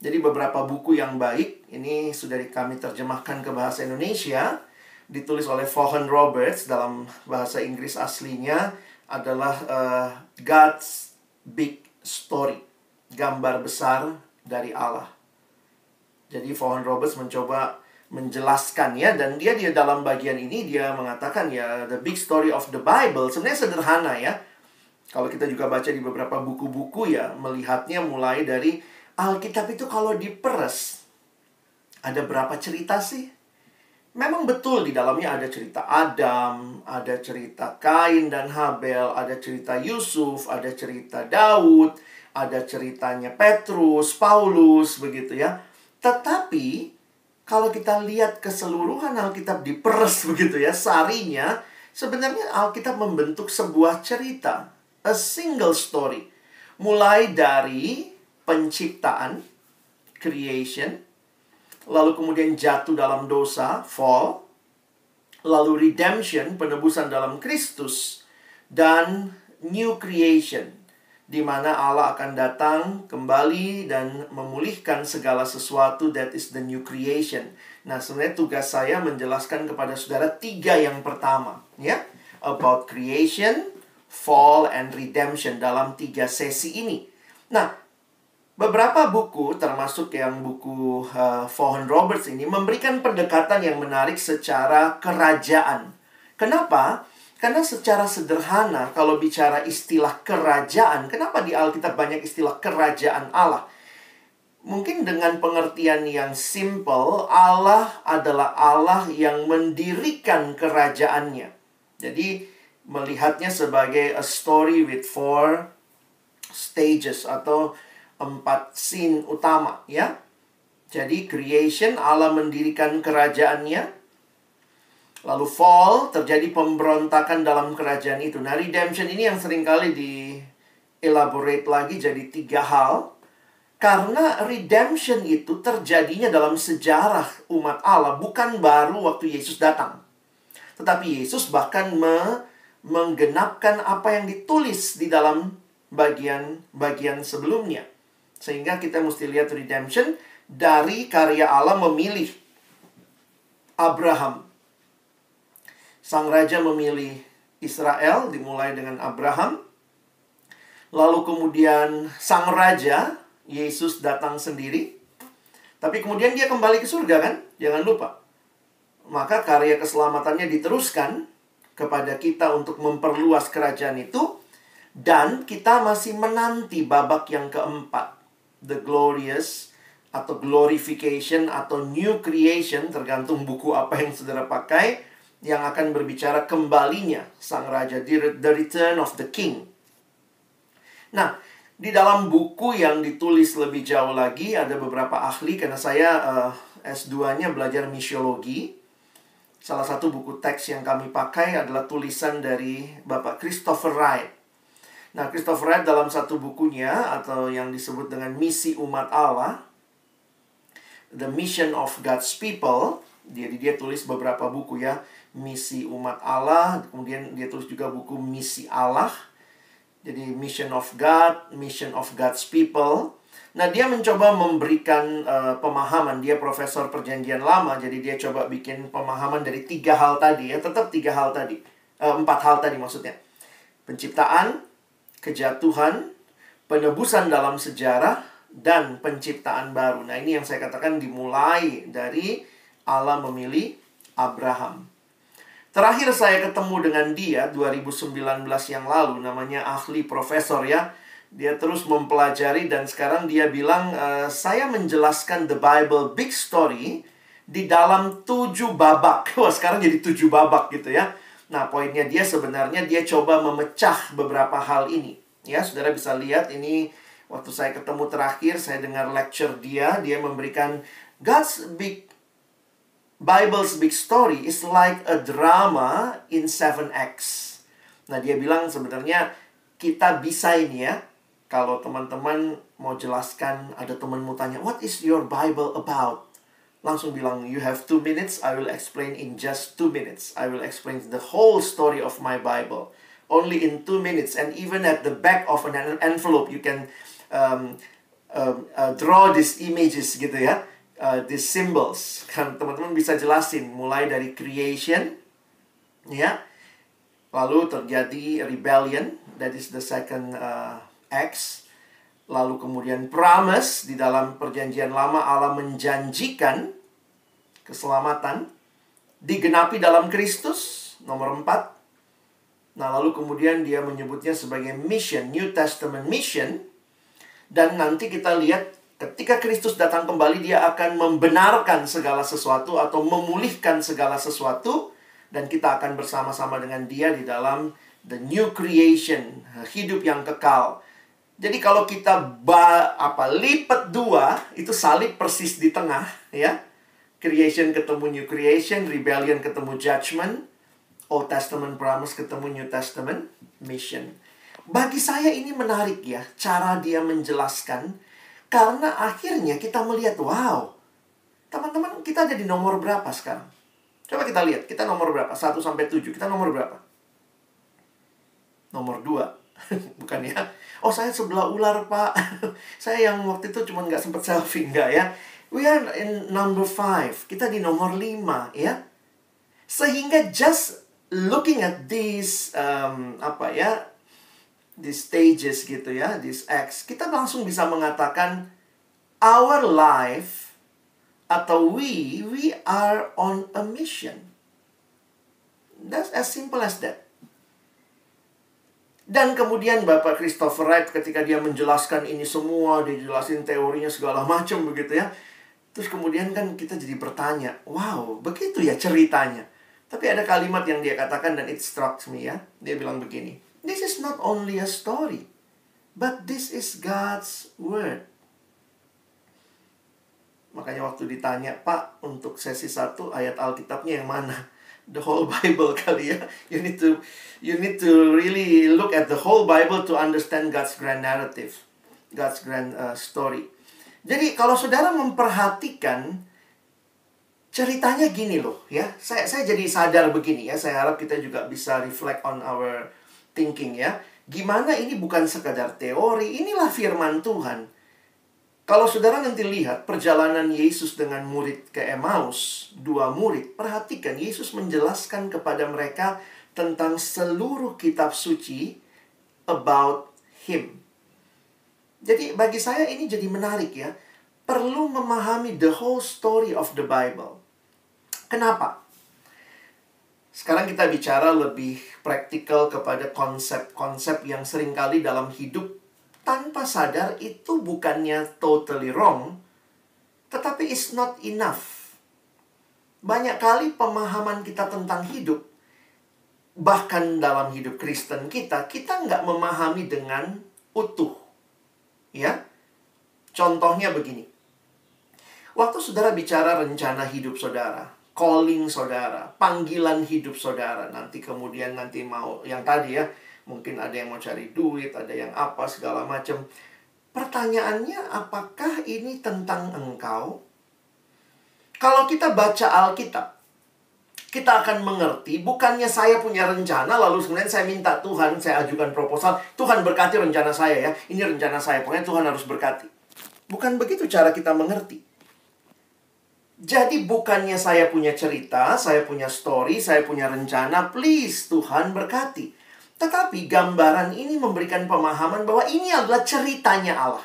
Jadi beberapa buku yang baik, ini sudah kami terjemahkan ke bahasa Indonesia, ditulis oleh Vaughan Roberts, dalam bahasa Inggris aslinya adalah God's Big Story, gambar besar dari Allah. Jadi Vaughan Roberts mencoba menjelaskan ya, dan dia di dalam bagian ini dia mengatakan ya, the big story of the Bible sebenarnya sederhana ya. Kalau kita juga baca di beberapa buku-buku ya, melihatnya mulai dari Alkitab itu kalau diperes, ada berapa cerita sih? Memang betul di dalamnya ada cerita Adam, ada cerita Kain dan Habel, ada cerita Yusuf, ada cerita Daud, ada ceritanya Petrus, Paulus, begitu ya. Tetapi, kalau kita lihat keseluruhan Alkitab diperes begitu ya, sarinya, sebenarnya Alkitab membentuk sebuah cerita. A single story. Mulai dari penciptaan, creation, lalu kemudian jatuh dalam dosa, fall, lalu redemption, penebusan dalam Kristus, dan new creation, di mana Allah akan datang kembali dan memulihkan segala sesuatu, that is the new creation. Nah, sebenarnya tugas saya menjelaskan kepada saudara 3 yang pertama, ya, about creation, fall, and redemption dalam 3 sesi ini. Nah, beberapa buku, termasuk yang buku Vaughan Roberts ini, memberikan pendekatan yang menarik secara kerajaan. Kenapa? Karena secara sederhana, kalau bicara istilah kerajaan, kenapa di Alkitab banyak istilah kerajaan Allah? Mungkin dengan pengertian yang simple, Allah adalah Allah yang mendirikan kerajaannya. Jadi, melihatnya sebagai a story with 4 stages atau 4 scene utama, ya. Jadi, creation, Allah mendirikan kerajaannya. Lalu fall, terjadi pemberontakan dalam kerajaan itu. Nah, redemption ini yang seringkali di-elaborate lagi jadi 3 hal. Karena redemption itu terjadinya dalam sejarah umat Allah, bukan baru waktu Yesus datang. Tetapi Yesus bahkan menggenapkan apa yang ditulis di dalam bagian sebelumnya. Sehingga kita mesti lihat redemption dari karya Allah memilih Abraham. Sang raja memilih Israel, dimulai dengan Abraham. Lalu kemudian sang raja, Yesus datang sendiri. Tapi kemudian dia kembali ke surga kan? Jangan lupa. Maka karya keselamatannya diteruskan kepada kita untuk memperluas kerajaan itu. Dan kita masih menanti babak yang keempat. The glorious atau glorification atau new creation, tergantung buku apa yang saudara pakai, yang akan berbicara kembalinya sang raja, the return of the king. Nah, di dalam buku yang ditulis lebih jauh lagi, ada beberapa ahli, karena saya S2-nya belajar misiologi. Salah satu buku teks yang kami pakai adalah tulisan dari Bapak Christopher Wright. Nah, Christopher Wright dalam satu bukunya, atau yang disebut dengan Misi Umat Allah, The Mission of God's People, jadi dia tulis beberapa buku ya, Misi Umat Allah, kemudian dia tulis juga buku Misi Allah. Jadi Mission of God, Mission of God's People. Nah, dia mencoba memberikan pemahaman. Dia profesor perjanjian lama, jadi dia coba bikin pemahaman dari 3 hal tadi ya. Tetap 3 hal tadi, 4 hal tadi maksudnya. Penciptaan, kejatuhan, penebusan dalam sejarah, dan penciptaan baru. Nah, ini yang saya katakan dimulai dari Allah memilih Abraham. Terakhir saya ketemu dengan dia 2019 yang lalu, namanya ahli profesor ya, Dia terus mempelajari dan sekarang dia bilang, saya menjelaskan the Bible big story di dalam 7 babak. Wah, sekarang jadi 7 babak gitu ya. Nah, poinnya dia sebenarnya dia coba memecah beberapa hal ini. Ya, saudara bisa lihat ini waktu saya ketemu terakhir, saya dengar lecture dia memberikan Bible's big story is like a drama in 7 acts. Nah, dia bilang sebenarnya kita bisa ini ya. Kalau teman-teman mau jelaskan, ada temanmu tanya, what is your Bible about? Langsung bilang, you have 2 minutes, I will explain in just 2 minutes. I will explain the whole story of my Bible. Only in 2 minutes. And even at the back of an envelope, you can draw these images gitu ya. These symbols. Kan teman-teman bisa jelasin. Mulai dari creation. Ya. Lalu terjadi rebellion. That is the second acts. Lalu kemudian promise. Di dalam perjanjian lama Allah menjanjikan keselamatan. Digenapi dalam Kristus. Nomor 4. Nah lalu kemudian dia menyebutnya sebagai mission. New Testament mission. Dan nanti kita lihat ketika Kristus datang kembali, dia akan membenarkan segala sesuatu atau memulihkan segala sesuatu. Dan kita akan bersama-sama dengan dia di dalam the new creation, hidup yang kekal. Jadi kalau kita lipat 2, itu salib persis di tengah, ya. Creation ketemu new creation, rebellion ketemu judgment, Old Testament promise ketemu New Testament mission. Bagi saya ini menarik ya, cara dia menjelaskan. Karena akhirnya kita melihat, wow, teman-teman kita ada di nomor berapa sekarang? Coba kita lihat, kita nomor berapa? 1 sampai 7, kita nomor berapa? Nomor 2. Bukan ya? Oh, saya sebelah ular, Pak. Saya yang waktu itu cuma nggak sempat selfie, nggak ya? We are in number 5. Kita di nomor 5, ya. Sehingga just looking at these, these stages gitu ya, these acts, kita langsung bisa mengatakan our life atau we are on a mission. That's as simple as that. Dan kemudian Bapak Christopher Wright ketika dia menjelaskan ini semua, dia jelasin teorinya segala macam begitu ya. Terus kemudian kan kita jadi bertanya, wow, begitu ya ceritanya. Tapi ada kalimat yang dia katakan dan it struck me ya. Dia bilang begini, this is not only a story, but this is God's word. Makanya waktu ditanya, Pak, untuk sesi 1 ayat Alkitabnya yang mana? The whole Bible kali ya. You need to really look at the whole Bible to understand God's grand narrative, God's grand story. Jadi kalau saudara memperhatikan ceritanya gini loh ya. Saya jadi sadar begini ya. Saya harap kita juga bisa reflect on our thinking ya. Gimana ini bukan sekadar teori, inilah firman Tuhan. Kalau saudara nanti lihat perjalanan Yesus dengan murid ke Emmaus, 2 murid, perhatikan Yesus menjelaskan kepada mereka tentang seluruh kitab suci about Him. Jadi bagi saya ini jadi menarik ya. Perlu memahami the whole story of the Bible. Kenapa? Sekarang kita bicara lebih praktikal kepada konsep-konsep yang seringkali dalam hidup tanpa sadar itu bukannya totally wrong, tetapi it's not enough. Banyak kali pemahaman kita tentang hidup, bahkan dalam hidup Kristen kita nggak memahami dengan utuh. Ya, contohnya begini. Waktu saudara bicara rencana hidup saudara, calling saudara, panggilan hidup saudara, nanti mau yang tadi ya, mungkin ada yang mau cari duit, ada yang apa, segala macam. Pertanyaannya, apakah ini tentang engkau? Kalau kita baca Alkitab, kita akan mengerti, bukannya saya punya rencana, lalu kemudian saya minta Tuhan, saya ajukan proposal, Tuhan berkati rencana saya ya, ini rencana saya, pokoknya Tuhan harus berkati. Bukan begitu cara kita mengerti. Jadi bukannya saya punya cerita, saya punya story, saya punya rencana, please Tuhan berkati. Tetapi gambaran ini memberikan pemahaman bahwa ini adalah ceritanya Allah.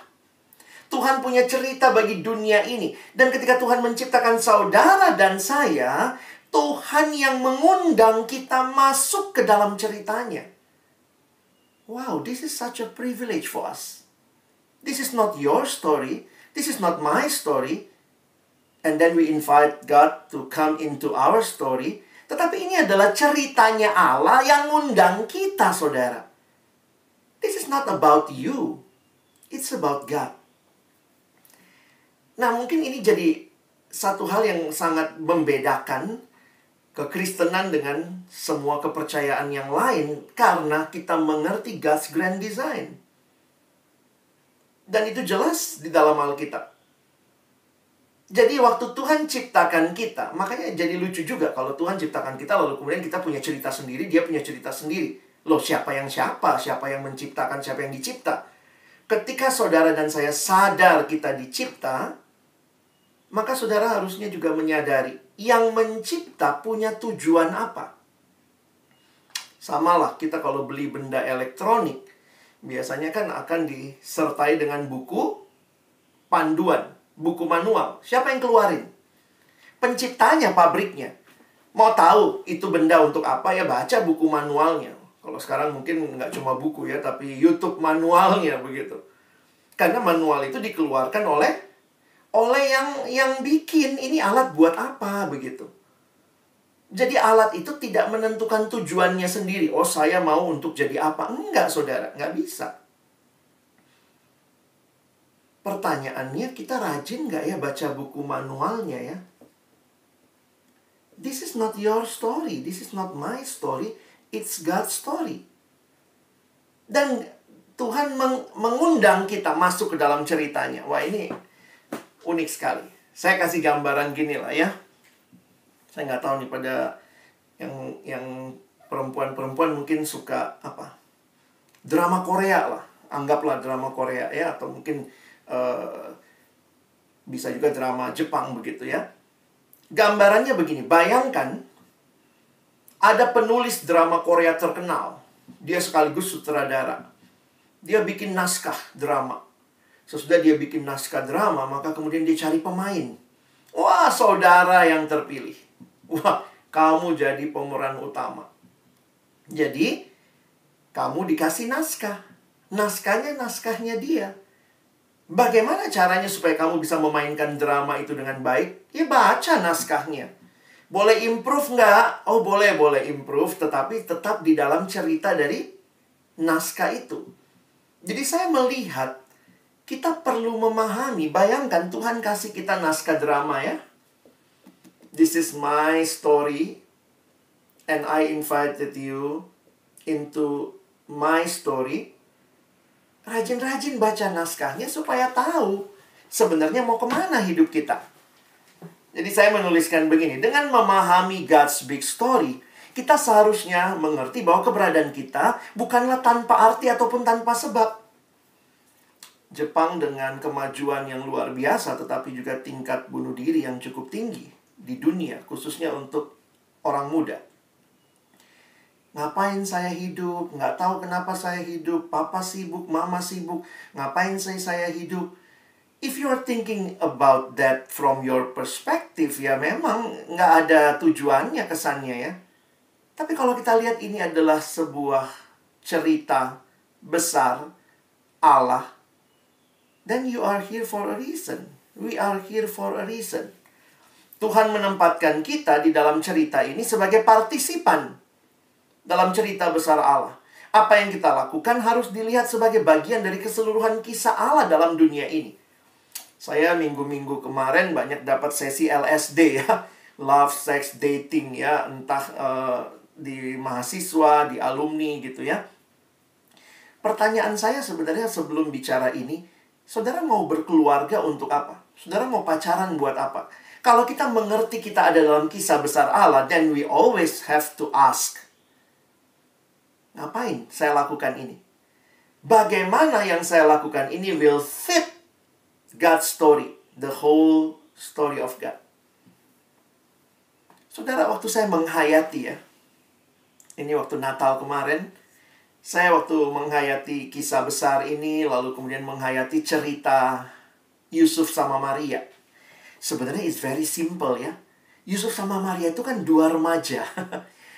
Tuhan punya cerita bagi dunia ini. Dan ketika Tuhan menciptakan saudara dan saya, Tuhan yang mengundang kita masuk ke dalam ceritanya. Wow, this is such a privilege for us. This is not your story. This is not my story. And then we invite God to come into our story. Tetapi ini adalah ceritanya Allah yang ngundang kita, saudara. This is not about you. It's about God. Nah, mungkin ini jadi satu hal yang sangat membedakan kekristenan dengan semua kepercayaan yang lain, karena kita mengerti God's grand design. Dan itu jelas di dalam Alkitab. Jadi waktu Tuhan ciptakan kita, makanya jadi lucu juga kalau Tuhan ciptakan kita lalu kemudian kita punya cerita sendiri, dia punya cerita sendiri. Loh, siapa yang menciptakan, siapa yang dicipta? Ketika saudara dan saya sadar kita dicipta, maka saudara harusnya juga menyadari yang mencipta punya tujuan apa. Samalah kita kalau beli benda elektronik, biasanya kan akan disertai dengan buku panduan, buku manual. Siapa yang keluarin? Penciptanya, pabriknya. Mau tahu itu benda untuk apa, ya baca buku manualnya. Kalau sekarang mungkin nggak cuma buku ya, tapi YouTube manualnya begitu. Karena manual itu dikeluarkan oleh yang bikin ini alat buat apa begitu. Jadi alat itu tidak menentukan tujuannya sendiri. Oh, saya mau untuk jadi apa? Enggak, saudara. Nggak bisa. Pertanyaannya, kita rajin nggak ya baca buku manualnya ya? This is not your story. This is not my story. It's God's story. Dan Tuhan mengundang kita masuk ke dalam ceritanya. Wah, ini unik sekali. Saya kasih gambaran gini lah ya. Saya nggak tahu nih pada yang perempuan-perempuan mungkin suka apa? Drama Korea lah. Anggaplah drama Korea ya. Atau mungkin bisa juga drama Jepang begitu ya. Gambarannya begini. Bayangkan ada penulis drama Korea terkenal. Dia sekaligus sutradara. Dia bikin naskah drama. Sesudah dia bikin naskah drama, maka kemudian dia cari pemain. Wah, saudara yang terpilih. Wah, kamu jadi pemeran utama. Jadi, kamu dikasih naskah. Naskahnya dia. Bagaimana caranya supaya kamu bisa memainkan drama itu dengan baik? Ya baca naskahnya. Boleh improve nggak? Oh, boleh improve. Tetapi tetap di dalam cerita dari naskah itu. Jadi saya melihat kita perlu memahami, bayangkan Tuhan kasih kita naskah drama ya. This is my story and I invited you into my story. Rajin-rajin baca naskahnya supaya tahu sebenarnya mau kemana hidup kita. Jadi saya menuliskan begini, dengan memahami God's big story, kita seharusnya mengerti bahwa keberadaan kita bukanlah tanpa arti ataupun tanpa sebab. Jepang dengan kemajuan yang luar biasa, tetapi juga tingkat bunuh diri yang cukup tinggi di dunia, khususnya untuk orang muda. Ngapain saya hidup? Nggak tahu kenapa saya hidup. Papa sibuk, mama sibuk. Ngapain saya hidup? If you are thinking about that from your perspective, ya memang nggak ada tujuannya kesannya ya. Tapi kalau kita lihat ini adalah sebuah cerita besar Allah, then you are here for a reason. We are here for a reason. Tuhan menempatkan kita di dalam cerita ini sebagai partisipan dalam cerita besar Allah. Apa yang kita lakukan harus dilihat sebagai bagian dari keseluruhan kisah Allah dalam dunia ini. Saya minggu-minggu kemarin banyak dapat sesi LSD ya. Love, sex, dating ya. Entah di mahasiswa, di alumni gitu ya. Pertanyaan saya sebenarnya sebelum bicara ini, saudara mau berkeluarga untuk apa? Saudara mau pacaran buat apa? Kalau kita mengerti kita ada dalam kisah besar Allah, then we always have to ask, ngapain saya lakukan ini? Bagaimana yang saya lakukan ini will fit God's story, the whole story of God. Saudara, waktu saya menghayati ya, ini waktu Natal kemarin, saya waktu menghayati kisah besar ini, lalu kemudian menghayati cerita Yusuf sama Maria. Sebenarnya it's very simple ya. Yusuf sama Maria itu kan dua remaja.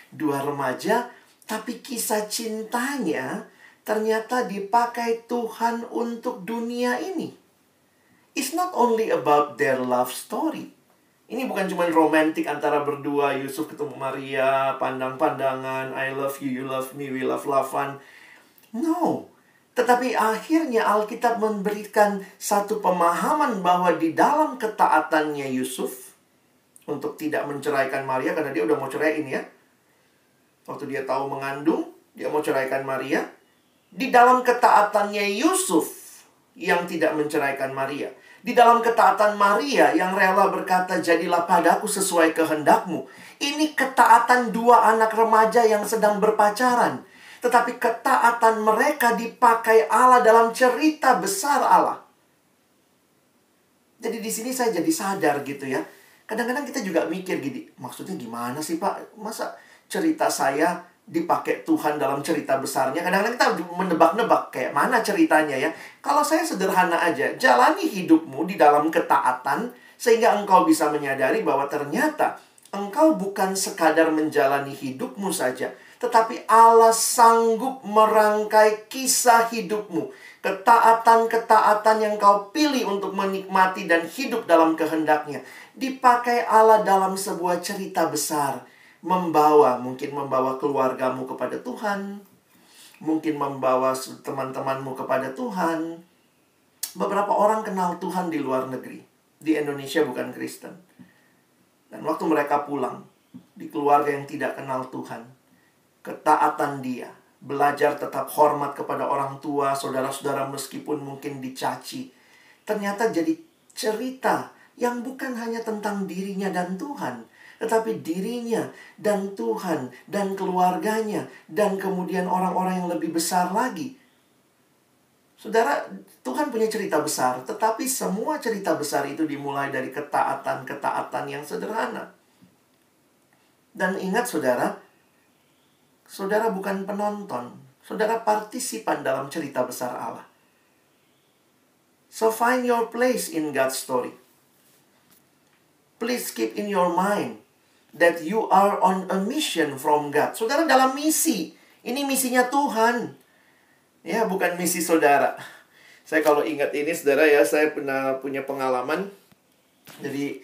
Dua remaja, tapi kisah cintanya ternyata dipakai Tuhan untuk dunia ini. It's not only about their love story. Ini bukan cuma romantik antara berdua, Yusuf ketemu Maria, pandang-pandangan, I love you, you love me, we love-lovean. No. Tetapi akhirnya Alkitab memberikan satu pemahaman bahwa di dalam ketaatannya Yusuf untuk tidak menceraikan Maria, karena dia udah mau ceraiin ya. Waktu dia tahu mengandung, dia mau ceraikan Maria. Di dalam ketaatannya Yusuf yang tidak menceraikan Maria. Di dalam ketaatan Maria yang rela berkata, jadilah padaku sesuai kehendakmu. Ini ketaatan dua anak remaja yang sedang berpacaran. Tetapi ketaatan mereka dipakai Allah dalam cerita besar Allah. Jadi di sini saya jadi sadar gitu ya. Kadang-kadang kita juga mikir gini, maksudnya gimana sih Pak? Masa cerita saya dipakai Tuhan dalam cerita besarnya? Kadang-kadang kita menebak-nebak kayak mana ceritanya ya. Kalau saya sederhana aja, jalani hidupmu di dalam ketaatan sehingga engkau bisa menyadari bahwa ternyata engkau bukan sekadar menjalani hidupmu saja, tetapi Allah sanggup merangkai kisah hidupmu. Ketaatan-ketaatan yang kau pilih untuk menikmati dan hidup dalam kehendaknya dipakai Allah dalam sebuah cerita besar. Mungkin membawa keluargamu kepada Tuhan. Mungkin membawa teman-temanmu kepada Tuhan. Beberapa orang kenal Tuhan di luar negeri. Di Indonesia bukan Kristen. Dan waktu mereka pulang, di keluarga yang tidak kenal Tuhan, ketaatan dia, belajar tetap hormat kepada orang tua, saudara-saudara meskipun mungkin dicaci, ternyata jadi cerita yang bukan hanya tentang dirinya dan Tuhan, tetapi dirinya dan Tuhan dan keluarganya dan kemudian orang-orang yang lebih besar lagi. Saudara, Tuhan punya cerita besar, tetapi semua cerita besar itu dimulai dari ketaatan-ketaatan yang sederhana. Dan ingat saudara, saudara bukan penonton, saudara partisipan dalam cerita besar Allah. So find your place in God's story. Please keep in your mind that you are on a mission from God. Saudara dalam misi. Ini misinya Tuhan. Ya, bukan misi saudara. Saya kalau ingat ini, saudara ya, saya pernah punya pengalaman. Jadi,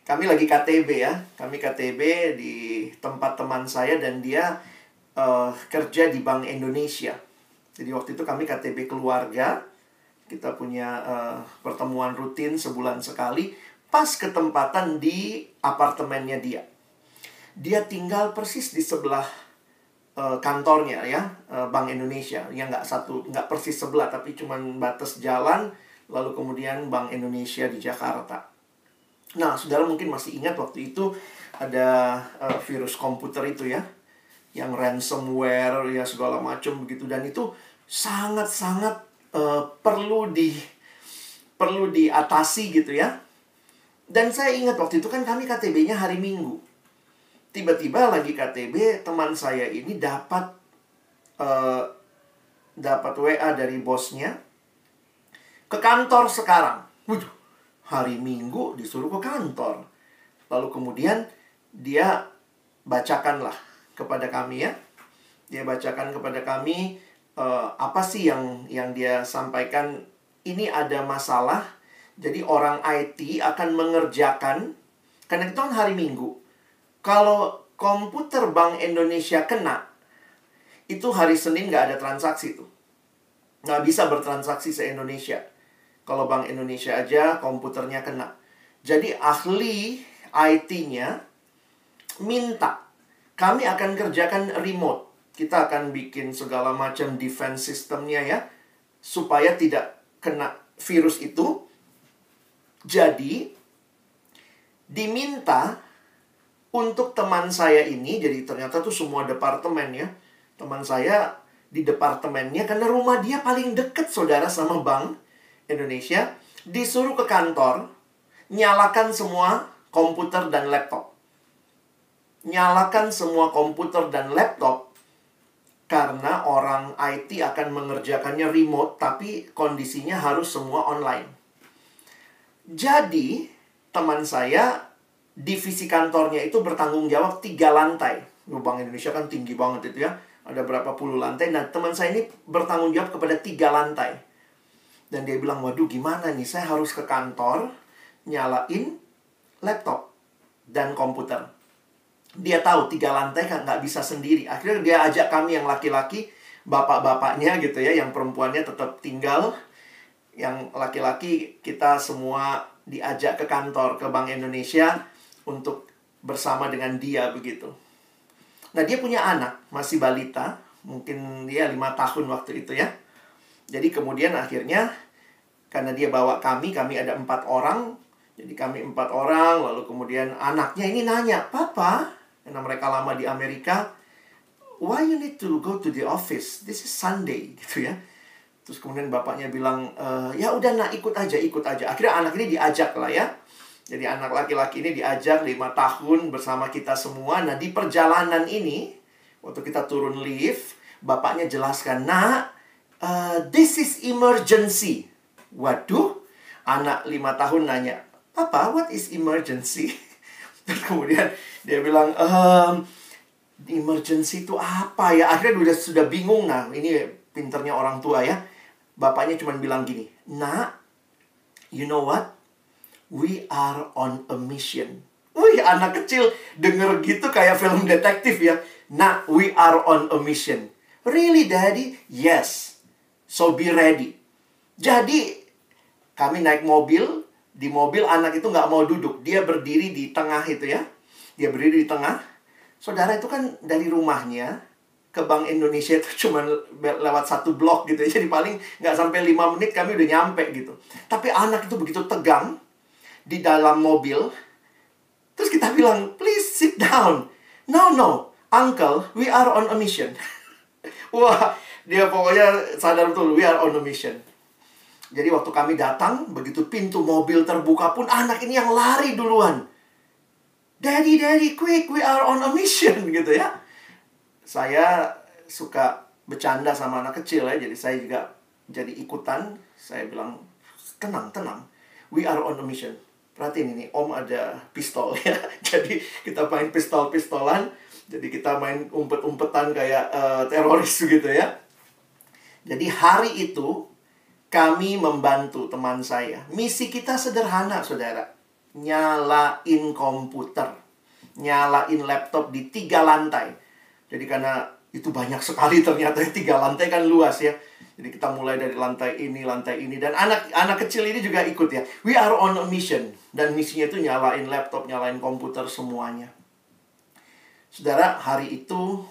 kami lagi KTB ya. Kami KTB di tempat teman saya dan dia kerja di Bank Indonesia. Jadi, waktu itu kami KTB keluarga. Kita punya pertemuan rutin sebulan sekali. Pas ketempatan di apartemennya dia. Dia tinggal persis di sebelah kantornya ya, Bank Indonesia. Yang nggak persis sebelah, tapi cuma batas jalan. Lalu kemudian Bank Indonesia di Jakarta. Nah, saudara mungkin masih ingat waktu itu ada virus komputer itu ya, yang ransomware ya segala macam begitu, dan itu sangat-sangat perlu diatasi gitu ya. Dan saya ingat waktu itu kan kami KTB-nya hari Minggu. Tiba-tiba lagi KTB, teman saya ini dapat WA dari bosnya, ke kantor sekarang. Waduh, hari Minggu disuruh ke kantor. Lalu kemudian dia bacakanlah kepada kami ya. Dia bacakan kepada kami apa sih yang dia sampaikan. Ini ada masalah. Jadi orang IT akan mengerjakan, karena itu kan hari Minggu. Kalau komputer Bank Indonesia kena, itu hari Senin nggak ada transaksi tuh. Nggak bisa bertransaksi se-Indonesia. Kalau Bank Indonesia aja komputernya kena. Jadi ahli IT-nya minta, kami akan kerjakan remote. Kita akan bikin segala macam defense systemnya ya, supaya tidak kena virus itu. Jadi, diminta untuk teman saya ini, jadi ternyata tuh semua departemen ya. Teman saya di departemennya, karena rumah dia paling deket saudara sama Bank Indonesia, disuruh ke kantor, nyalakan semua komputer dan laptop. Nyalakan semua komputer dan laptop, karena orang IT akan mengerjakannya remote, tapi kondisinya harus semua online. Jadi, teman saya, divisi kantornya itu bertanggung jawab 3 lantai. Bank Indonesia kan tinggi banget itu ya. Ada berapa puluh lantai. Nah, teman saya ini bertanggung jawab kepada 3 lantai. Dan dia bilang, waduh gimana nih, saya harus ke kantor, nyalain laptop dan komputer. Dia tahu 3 lantai kan nggak bisa sendiri. Akhirnya dia ajak kami yang laki-laki, bapak-bapaknya gitu ya, yang perempuannya tetap tinggal. Yang laki-laki kita semua diajak ke kantor, ke Bank Indonesia untuk bersama dengan dia begitu. Nah, dia punya anak, masih balita. Mungkin dia 5 tahun waktu itu ya. Jadi kemudian akhirnya, karena dia bawa kami ada 4 orang. Jadi kami 4 orang, lalu kemudian anaknya ini nanya, Papa, karena mereka lama di Amerika, why you need to go to the office? This is Sunday, gitu ya. Terus kemudian bapaknya bilang, ya udah nak, ikut aja. Akhirnya anak ini diajak lah ya. Jadi anak laki-laki ini diajak 5 tahun bersama kita semua. Nah, di perjalanan ini, waktu kita turun lift, bapaknya jelaskan, nak, this is emergency. Waduh, anak 5 tahun nanya, Papa, what is emergency? Terus kemudian dia bilang, emergency itu apa ya? Akhirnya sudah bingung. Nah, ini pinternya orang tua ya. Bapaknya cuma bilang gini, nak, you know what? We are on a mission. Wih, anak kecil denger gitu kayak film detektif ya. Nak, we are on a mission. Really, Daddy? Yes. So be ready. Jadi, kami naik mobil. Di mobil anak itu nggak mau duduk. Dia berdiri di tengah itu ya. Dia berdiri di tengah. Saudara, itu kan dari rumahnya ke Bank Indonesia itu cuma lewat 1 blok gitu ya. Jadi paling nggak sampai 5 menit kami udah nyampe gitu. Tapi anak itu begitu tegang di dalam mobil. Terus kita bilang, please sit down. No, uncle, we are on a mission. Wah, dia pokoknya sadar betul, we are on a mission. Jadi waktu kami datang, begitu pintu mobil terbuka pun anak ini yang lari duluan. Daddy, quick, we are on a mission gitu ya. Saya suka bercanda sama anak kecil ya, jadi saya juga jadi ikutan. Saya bilang, tenang. We are on a mission. Perhatiin ini, Om ada pistol ya. Jadi kita main pistol-pistolan. Jadi kita main umpet-umpetan kayak teroris gitu ya. Jadi hari itu kami membantu teman saya. Misi kita sederhana, saudara. Nyalain komputer, nyalain laptop di 3 lantai. Jadi karena itu banyak sekali ternyata 3 lantai kan luas ya. Jadi kita mulai dari lantai ini. Dan anak kecil ini juga ikut ya. We are on a mission. Dan misinya itu nyalain laptop, nyalain komputer semuanya. Saudara, hari itu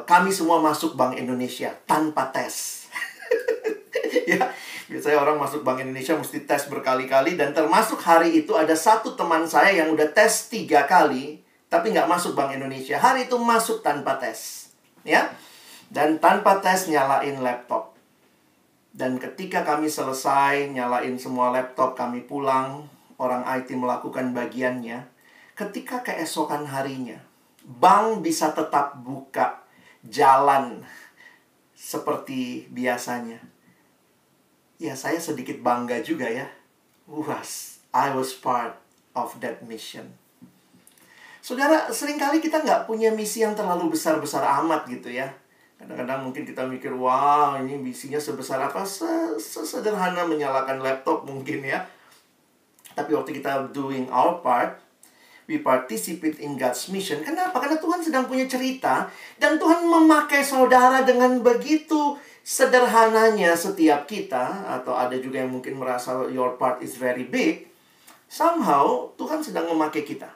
kami semua masuk Bank Indonesia tanpa tes. Ya, biasanya orang masuk Bank Indonesia mesti tes berkali-kali. Dan termasuk hari itu ada satu teman saya yang udah tes 3 kali, tapi nggak masuk Bank Indonesia. Hari itu masuk tanpa tes. Ya. Dan tanpa tes nyalain laptop. Dan ketika kami selesai nyalain semua laptop, kami pulang. Orang IT melakukan bagiannya. Ketika keesokan harinya, bank bisa tetap buka jalan seperti biasanya. Ya, saya sedikit bangga juga ya. I was part of that mission. Saudara, seringkali kita nggak punya misi yang terlalu besar-besar amat gitu ya. Kadang-kadang mungkin kita mikir, wah ini misinya sebesar apa? Sesederhana menyalakan laptop mungkin ya. Tapi waktu kita doing our part, we participate in God's mission. Kenapa? Karena Tuhan sedang punya cerita. Dan Tuhan memakai saudara dengan begitu sederhananya setiap kita. Atau ada juga yang mungkin merasa your part is very big. Somehow, Tuhan sedang memakai kita.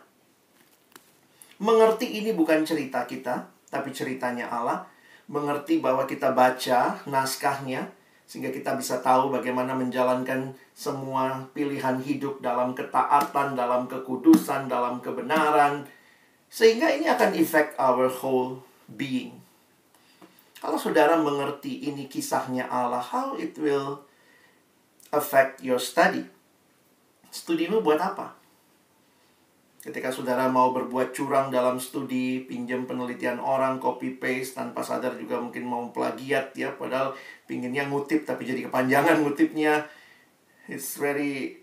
Mengerti ini bukan cerita kita, tapi ceritanya Allah. Mengerti bahwa kita baca naskahnya, sehingga kita bisa tahu bagaimana menjalankan semua pilihan hidup dalam ketaatan, dalam kekudusan, dalam kebenaran. Sehingga ini akan affect our whole being. Kalau saudara mengerti ini kisahnya Allah, how it will affect your study? Studimu buat apa? Ketika saudara mau berbuat curang dalam studi, pinjam penelitian orang, copy paste, tanpa sadar juga mungkin mau plagiat ya, padahal pinginnya ngutip tapi jadi kepanjangan ngutipnya. It's very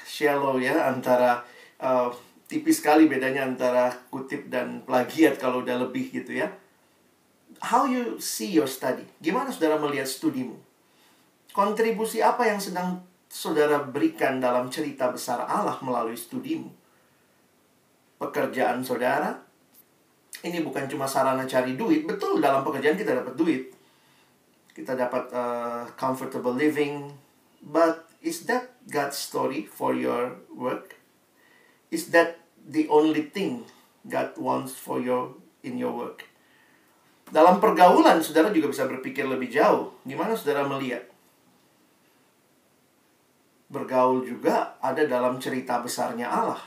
shallow ya, antara tipis sekali bedanya antara kutip dan plagiat kalau udah lebih gitu ya. how you see your study. Gimana saudara melihat studimu? Kontribusi apa yang sedang saudara berikan dalam cerita besar Allah melalui studimu? Pekerjaan saudara, ini bukan cuma sarana cari duit. Betul, dalam pekerjaan kita dapat duit. Kita dapat comfortable living. But is that God's story for your work? Is that the only thing God wants for in your work? Dalam pergaulan, saudara juga bisa berpikir lebih jauh. Gimana saudara melihat? Bergaul juga ada dalam cerita besarnya Allah.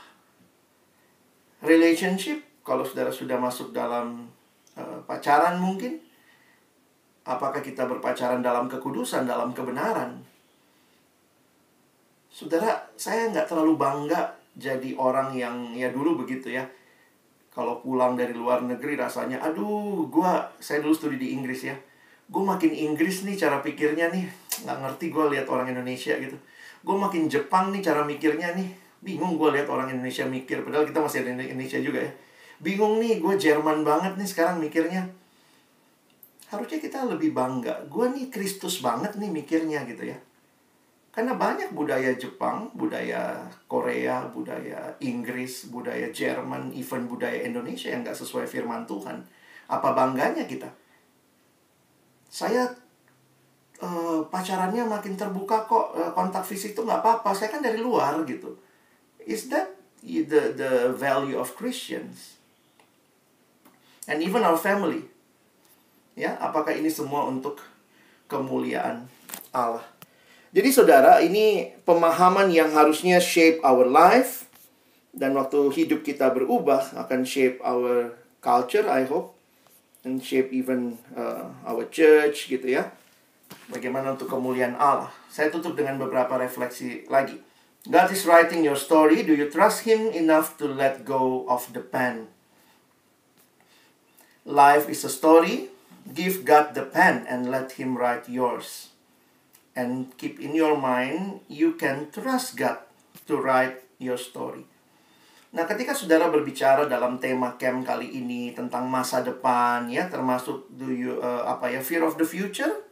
Relationship, kalau saudara sudah masuk dalam pacaran mungkin, apakah kita berpacaran dalam kekudusan, dalam kebenaran? Saudara, saya nggak terlalu bangga jadi orang yang, ya dulu begitu ya. Kalau pulang dari luar negeri rasanya, aduh, saya dulu studi di Inggris ya. Gue makin Inggris nih cara pikirnya nih, nggak ngerti gue lihat orang Indonesia gitu. Gue makin Jepang nih cara mikirnya nih. Bingung gue lihat orang Indonesia mikir. Padahal kita masih ada Indonesia juga ya. Bingung nih, gue Jerman banget nih sekarang mikirnya. Harusnya kita lebih bangga. Gue nih Kristus banget nih mikirnya gitu ya. Karena banyak budaya Jepang, budaya Korea, budaya Inggris, budaya Jerman, even budaya Indonesia yang gak sesuai firman Tuhan. Apa bangganya kita? Saya pacarannya makin terbuka kok, kontak fisik itu gak apa-apa. Saya kan dari luar gitu. Is that the value of Christians? And even our family. Ya, apakah ini semua untuk kemuliaan Allah? Jadi saudara, ini pemahaman yang harusnya shape our life. Dan waktu hidup kita berubah, akan shape our culture, I hope. And shape even our church gitu ya. Bagaimana untuk kemuliaan Allah. Saya tutup dengan beberapa refleksi lagi. God is writing your story. Do you trust Him enough to let go of the pen? Life is a story. Give God the pen and let Him write yours. And keep in your mind, you can trust God to write your story. Nah, ketika saudara berbicara dalam tema camp kali ini tentang masa depan, ya, termasuk fear of the future,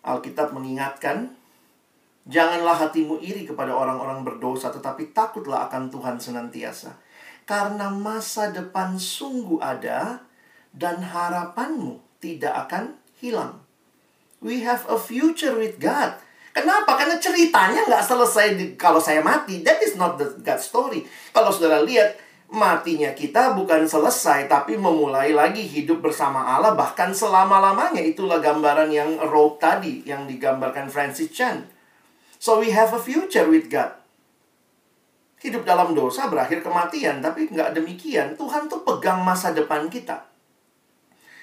Alkitab mengingatkan, janganlah hatimu iri kepada orang-orang berdosa, tetapi takutlah akan Tuhan senantiasa. Karena masa depan sungguh ada, dan harapanmu tidak akan hilang. We have a future with God. Kenapa? Karena ceritanya nggak selesai kalau saya mati. That is not the God story. Kalau saudara lihat, matinya kita bukan selesai, tapi memulai lagi hidup bersama Allah, bahkan selama-lamanya. Itulah gambaran yang rope tadi, yang digambarkan Francis Chan. So we have a future with God. Hidup dalam dosa berakhir kematian, tapi nggak demikian. Tuhan tuh pegang masa depan kita.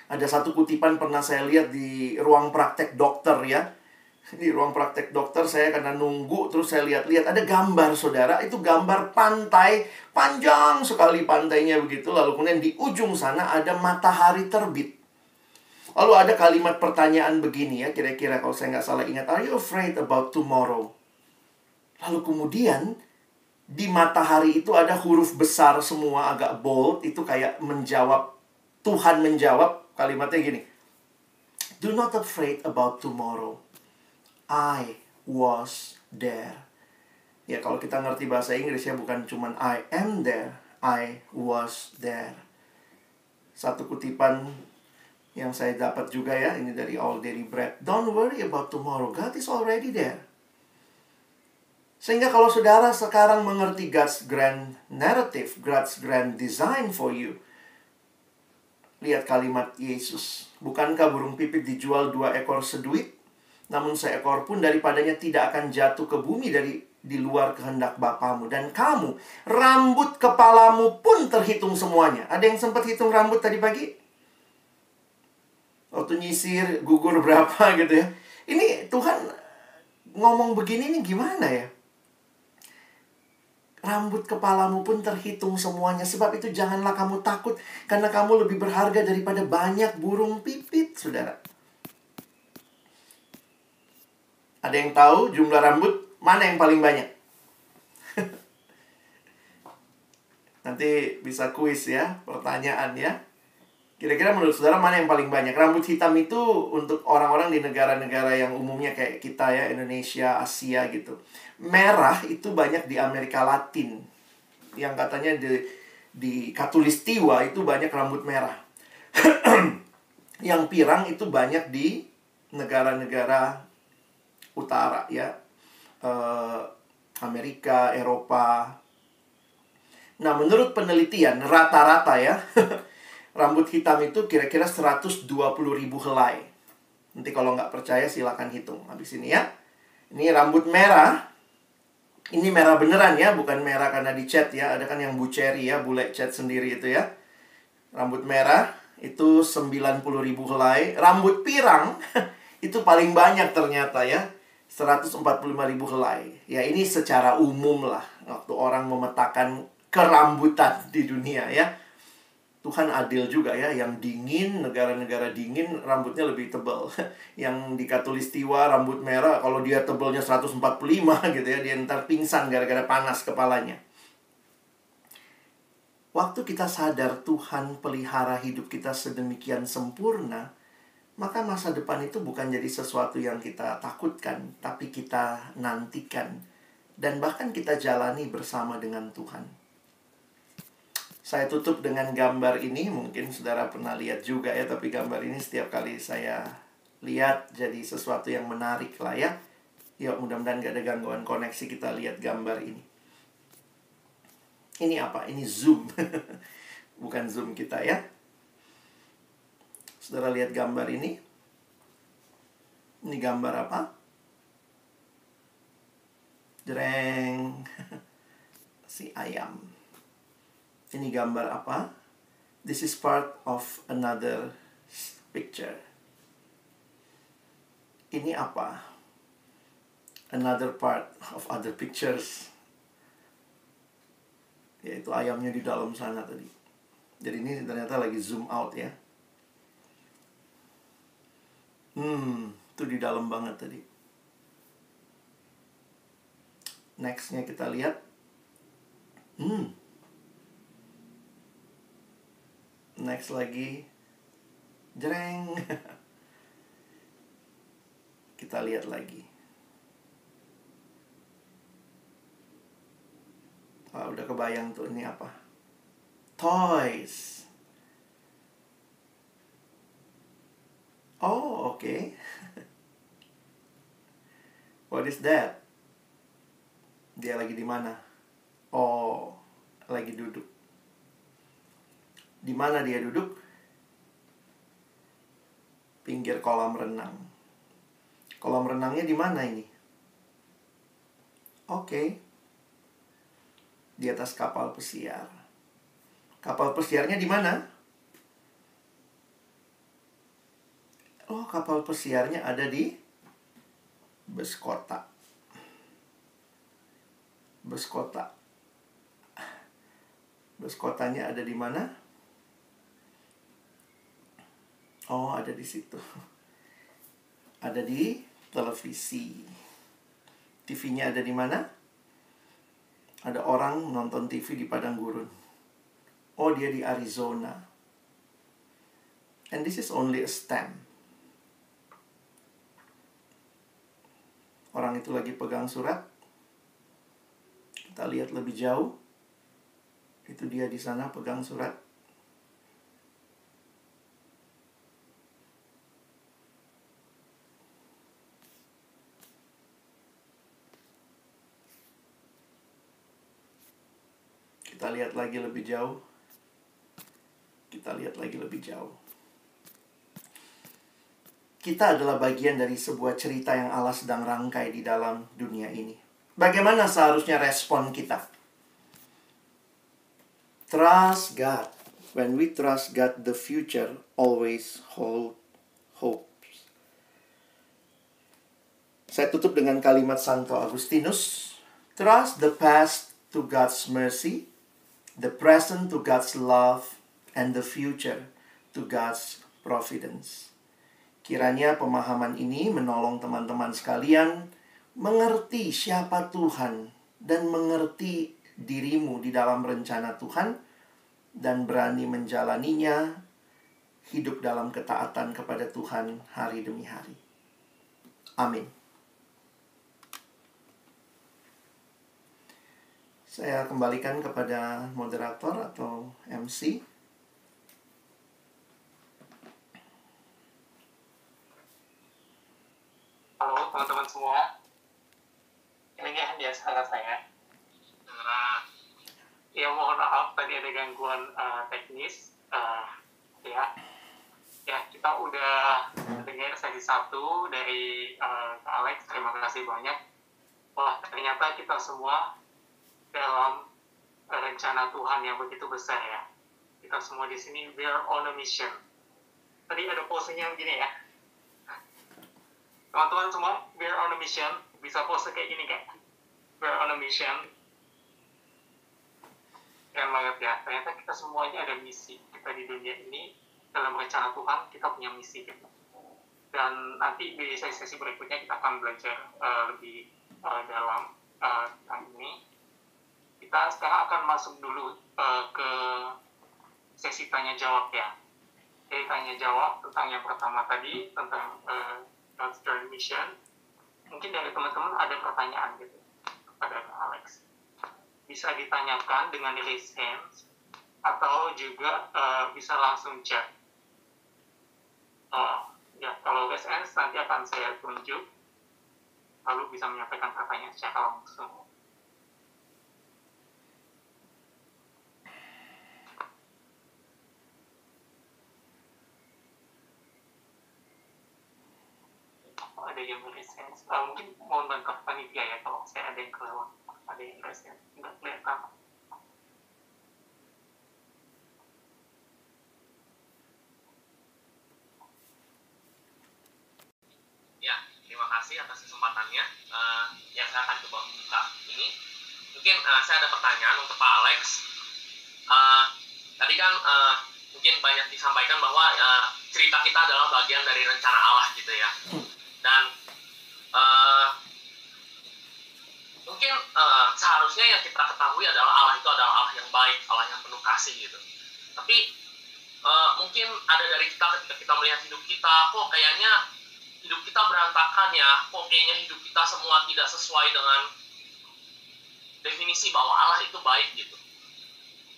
Ada satu kutipan pernah saya lihat di ruang praktek dokter ya. Di ruang praktek dokter saya karena nunggu, terus saya lihat-lihat ada gambar saudara. Itu gambar pantai, panjang sekali pantainya begitu. Lalu kemudian di ujung sana ada matahari terbit. Lalu ada kalimat pertanyaan begini ya, kira-kira kalau saya nggak salah ingat. Are you afraid about tomorrow? Lalu kemudian di matahari itu ada huruf besar semua, agak bold. Itu kayak menjawab, Tuhan menjawab. Kalimatnya gini, do not afraid about tomorrow. I was there. Ya, kalau kita ngerti bahasa Inggris ya, bukan cuman I am there, I was there. Satu kutipan yang saya dapat juga ya, ini dari All Daily Bread. Don't worry about tomorrow, God is already there. Sehingga kalau saudara sekarang mengerti God's grand narrative, God's grand design for you, lihat kalimat Yesus. Bukankah burung pipit dijual 2 ekor seduit? Namun seekor pun daripadanya tidak akan jatuh ke bumi di luar kehendak Bapamu. Dan kamu, rambut kepalamu pun terhitung semuanya. Ada yang sempat hitung rambut tadi pagi? Waktu nyisir, gugur berapa gitu ya. Ini Tuhan ngomong begini nih gimana ya? Rambut kepalamu pun terhitung semuanya. Sebab itu janganlah kamu takut, karena kamu lebih berharga daripada banyak burung pipit, saudara. Ada yang tahu jumlah rambut mana yang paling banyak? Nanti bisa kuis ya, pertanyaan ya. Kira-kira menurut saudara mana yang paling banyak? Rambut hitam itu untuk orang-orang di negara-negara yang umumnya kayak kita ya, Indonesia, Asia gitu. Merah itu banyak di Amerika Latin. Yang katanya di Katulistiwa itu banyak rambut merah. Yang pirang itu banyak di negara-negara utara ya. Amerika, Eropa. Nah, menurut penelitian rata-rata ya, rambut hitam itu kira-kira 120.000 helai. Nanti kalau nggak percaya silakan hitung habis ini ya. Ini rambut merah. Ini merah beneran ya, bukan merah karena dicat ya. Ada kan yang buceri ya, bule cat sendiri itu ya. Rambut merah itu 90.000 helai. Rambut pirang itu paling banyak ternyata ya. 145.000 helai. Ya ini secara umum lah. Waktu orang memetakan kerambutan di dunia ya. Tuhan adil juga ya. Yang dingin, negara-negara dingin rambutnya lebih tebal. Yang di Katulistiwa rambut merah, kalau dia tebalnya 145 gitu ya, dia ntar pingsan gara-gara panas kepalanya. Waktu kita sadar Tuhan pelihara hidup kita sedemikian sempurna, maka masa depan itu bukan jadi sesuatu yang kita takutkan, tapi kita nantikan. Dan bahkan kita jalani bersama dengan Tuhan. Saya tutup dengan gambar ini. Mungkin saudara pernah lihat juga ya. Tapi gambar ini setiap kali saya lihat jadi sesuatu yang menarik lah ya. Yuk mudah-mudahan gak ada gangguan koneksi, kita lihat gambar ini. Ini apa? Ini Zoom. Bukan Zoom kita ya. Saudara lihat gambar ini. Ini gambar apa? Jreng. Si ayam. Ini gambar apa? This is part of another picture. Ini apa? Another part of other pictures. Yaitu ayamnya di dalam sana tadi. Jadi ini ternyata lagi zoom out ya. Itu di dalam banget tadi. Nextnya kita lihat. Next lagi. Jreng. Kita lihat lagi. Wah, udah kebayang tuh ini apa? Toys. Oh, okay. What is that? Dia lagi di mana? Oh, lagi duduk. Di mana dia duduk? Pinggir kolam renang. Kolam renangnya di mana ini? Oke. Di atas kapal pesiar. Kapal pesiarnya di mana? Oh, kapal pesiarnya ada di bus kota. Bus kota. Bus kotanya ada di mana? Oh, ada di situ. Ada di televisi. TV-nya ada di mana? Ada orang nonton TV di padang gurun. Oh, dia di Arizona. And this is only a stamp. Orang itu lagi pegang surat. Kita lihat lebih jauh. Itu dia di sana pegang surat. Kita lihat lagi lebih jauh. Kita lihat lagi lebih jauh. Kita adalah bagian dari sebuah cerita yang Allah sedang rangkai di dalam dunia ini. Bagaimana seharusnya respon kita? Trust God. When we trust God, the future always hold hope. Saya tutup dengan kalimat Santo Agustinus. Trust the past to God's mercy, the present to God's love, and the future to God's providence. Kiranya pemahaman ini menolong teman-teman sekalian mengerti siapa Tuhan dan mengerti dirimu di dalam rencana Tuhan dan berani menjalaninya hidup dalam ketaatan kepada Tuhan hari demi hari. Amin. Saya kembalikan kepada moderator atau MC. Halo teman-teman semua. Ini dia suara saya. Ya mohon maaf tadi ada gangguan teknis. Ya kita udah dengar sesi 1 dari Kak Alex. Terima kasih banyak. Wah, ternyata kita semua dalam rencana Tuhan yang begitu besar ya. Kita semua di sini, we are on a mission. Tadi ada posenya gini ya. Teman-teman semua, we are on a mission. Bisa pose kayak gini kan? We are on a mission. Keren banget ya. Ternyata kita semuanya ada misi. Kita di dunia ini, dalam rencana Tuhan, kita punya misi. Gitu. Dan nanti di sesi berikutnya kita akan belajar lebih dalam tentang ini. Kita sekarang akan masuk dulu ke sesi tanya-jawab ya. Jadi tanya-jawab tentang yang pertama tadi, tentang God's Journey Mission. Mungkin dari teman-teman ada pertanyaan gitu kepada Alex. Bisa ditanyakan dengan raise hands, atau juga bisa langsung chat. Ya, kalau raise hands nanti akan saya tunjuk, lalu bisa menyampaikan pertanyaan secara langsung. Ada yang beres, mungkin mohon bantu panitia ya kalau saya ada yang kelewat, ada yang beres nggak kelihatan. Ya, terima kasih atas kesempatannya. Yang saya akan coba membuka ini. Mungkin saya ada pertanyaan untuk Pak Alex. Tadi kan mungkin banyak disampaikan bahwa cerita kita adalah bagian dari rencana Allah gitu ya. Dan mungkin seharusnya yang kita ketahui adalah Allah itu adalah Allah yang baik, Allah yang penuh kasih gitu. Tapi mungkin ada dari kita ketika kita melihat hidup kita, kok kayaknya hidup kita berantakan ya, kok kayaknya hidup kita semua tidak sesuai dengan definisi bahwa Allah itu baik gitu.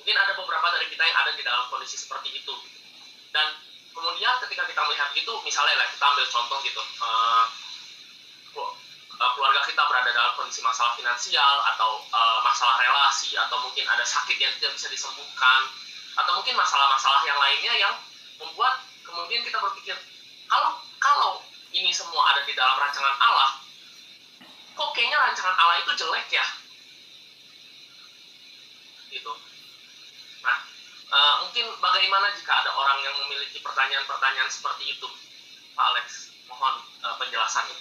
Mungkin ada beberapa dari kita yang ada di dalam kondisi seperti itu gitu. Dan kemudian ketika kita melihat itu, misalnya lah kita ambil contoh gitu, keluarga kita berada dalam kondisi masalah finansial atau masalah relasi, atau mungkin ada sakit yang tidak bisa disembuhkan, atau mungkin masalah-masalah yang lainnya yang membuat kemudian kita berpikir, kalau ini semua ada di dalam rancangan Allah, kok kayaknya rancangan Allah itu jelek ya gitu. Nah, mungkin bagaimana jika ada orang yang memiliki pertanyaan-pertanyaan seperti itu, Pak Alex, mohon penjelasannya.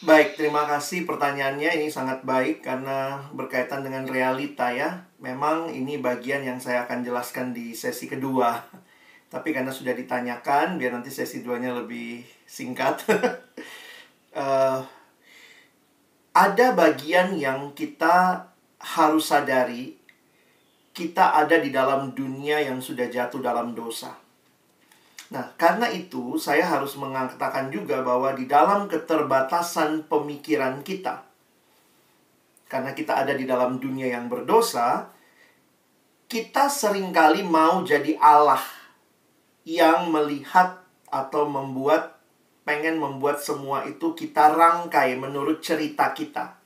Baik, terima kasih pertanyaannya. Ini sangat baik karena berkaitan dengan realita ya. Memang ini bagian yang saya akan jelaskan di sesi kedua. Tapi karena sudah ditanyakan, biar nanti sesi 2-nya lebih singkat. Ada bagian yang kita harus sadari. Kita ada di dalam dunia yang sudah jatuh dalam dosa. Nah, karena itu saya harus mengatakan juga bahwa di dalam keterbatasan pemikiran kita, karena kita ada di dalam dunia yang berdosa, kita seringkali mau jadi Allah yang melihat atau pengen membuat semua itu kita rangkai menurut cerita kita.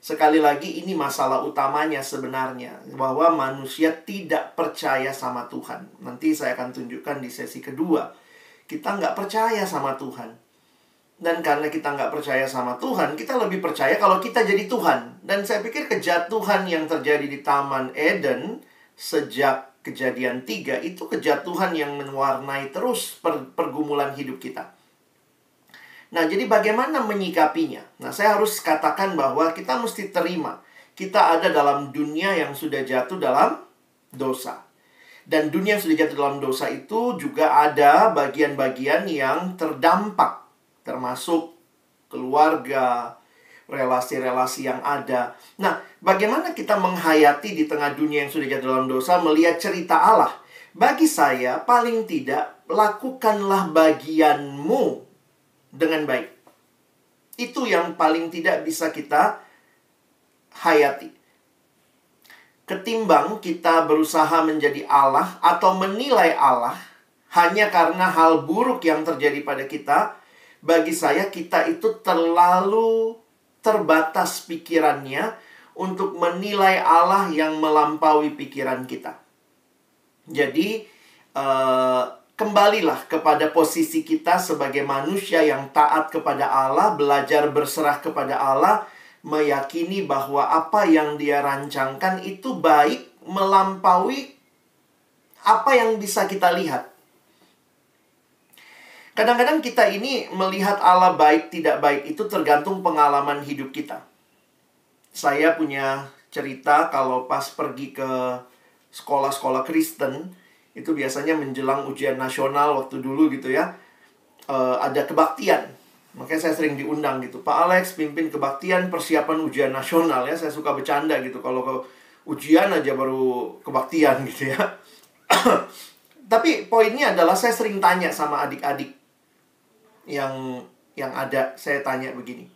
Sekali lagi, ini masalah utamanya sebenarnya, bahwa manusia tidak percaya sama Tuhan. Nanti saya akan tunjukkan di sesi kedua. Kita nggak percaya sama Tuhan. Dan karena kita nggak percaya sama Tuhan, kita lebih percaya kalau kita jadi Tuhan. Dan saya pikir kejatuhan yang terjadi di Taman Eden sejak Kejadian 3, itu kejatuhan yang mewarnai terus pergumulan hidup kita. Nah, jadi bagaimana menyikapinya? Nah, saya harus katakan bahwa kita mesti terima. Kita ada dalam dunia yang sudah jatuh dalam dosa. Dan dunia yang sudah jatuh dalam dosa itu juga ada bagian-bagian yang terdampak. Termasuk keluarga, relasi-relasi yang ada. Nah, bagaimana kita menghayati di tengah dunia yang sudah jatuh dalam dosa, melihat cerita Allah? Bagi saya, paling tidak, lakukanlah bagianmu dengan baik. Itu yang paling tidak bisa kita hayati. Ketimbang kita berusaha menjadi Allah atau menilai Allah hanya karena hal buruk yang terjadi pada kita, bagi saya kita itu terlalu terbatas pikirannya untuk menilai Allah yang melampaui pikiran kita. Jadi, kembalilah kepada posisi kita sebagai manusia yang taat kepada Allah, belajar berserah kepada Allah, meyakini bahwa apa yang Dia rancangkan itu baik melampaui apa yang bisa kita lihat. Kadang-kadang kita ini melihat Allah baik tidak baik itu tergantung pengalaman hidup kita. Saya punya cerita kalau pas pergi ke sekolah-sekolah Kristen, itu biasanya menjelang ujian nasional waktu dulu gitu ya, ada kebaktian. Makanya saya sering diundang gitu, Pak Alex pimpin kebaktian persiapan ujian nasional ya. Saya suka bercanda gitu, kalau ke ujian aja baru kebaktian gitu ya. Tapi poinnya adalah saya sering tanya sama adik-adik yang ada. Saya tanya begini,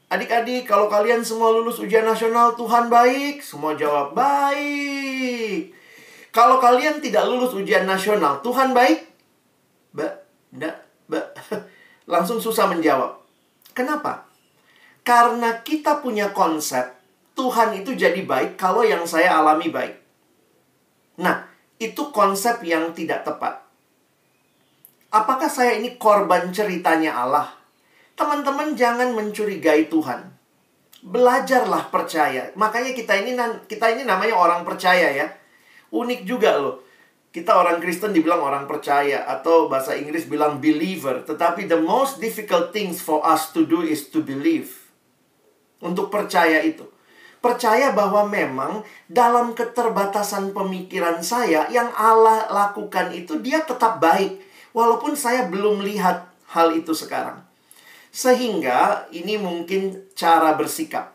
adik-adik, kalau kalian semua lulus ujian nasional, Tuhan baik? Semua jawab baik. Kalau kalian tidak lulus ujian nasional, Tuhan baik? Langsung susah menjawab. Kenapa? Karena kita punya konsep Tuhan itu jadi baik kalau yang saya alami baik. Nah, itu konsep yang tidak tepat. Apakah saya ini korban ceritanya Allah? Teman-teman jangan mencurigai Tuhan. Belajarlah percaya. Makanya kita ini namanya orang percaya ya. Unik juga loh. Kita orang Kristen dibilang orang percaya, atau bahasa Inggris bilang believer. Tetapi the most difficult things for us to do is to believe. Untuk percaya itu. Percaya bahwa memang dalam keterbatasan pemikiran saya, yang Allah lakukan itu Dia tetap baik. Walaupun saya belum lihat hal itu sekarang. Sehingga ini mungkin cara bersikap.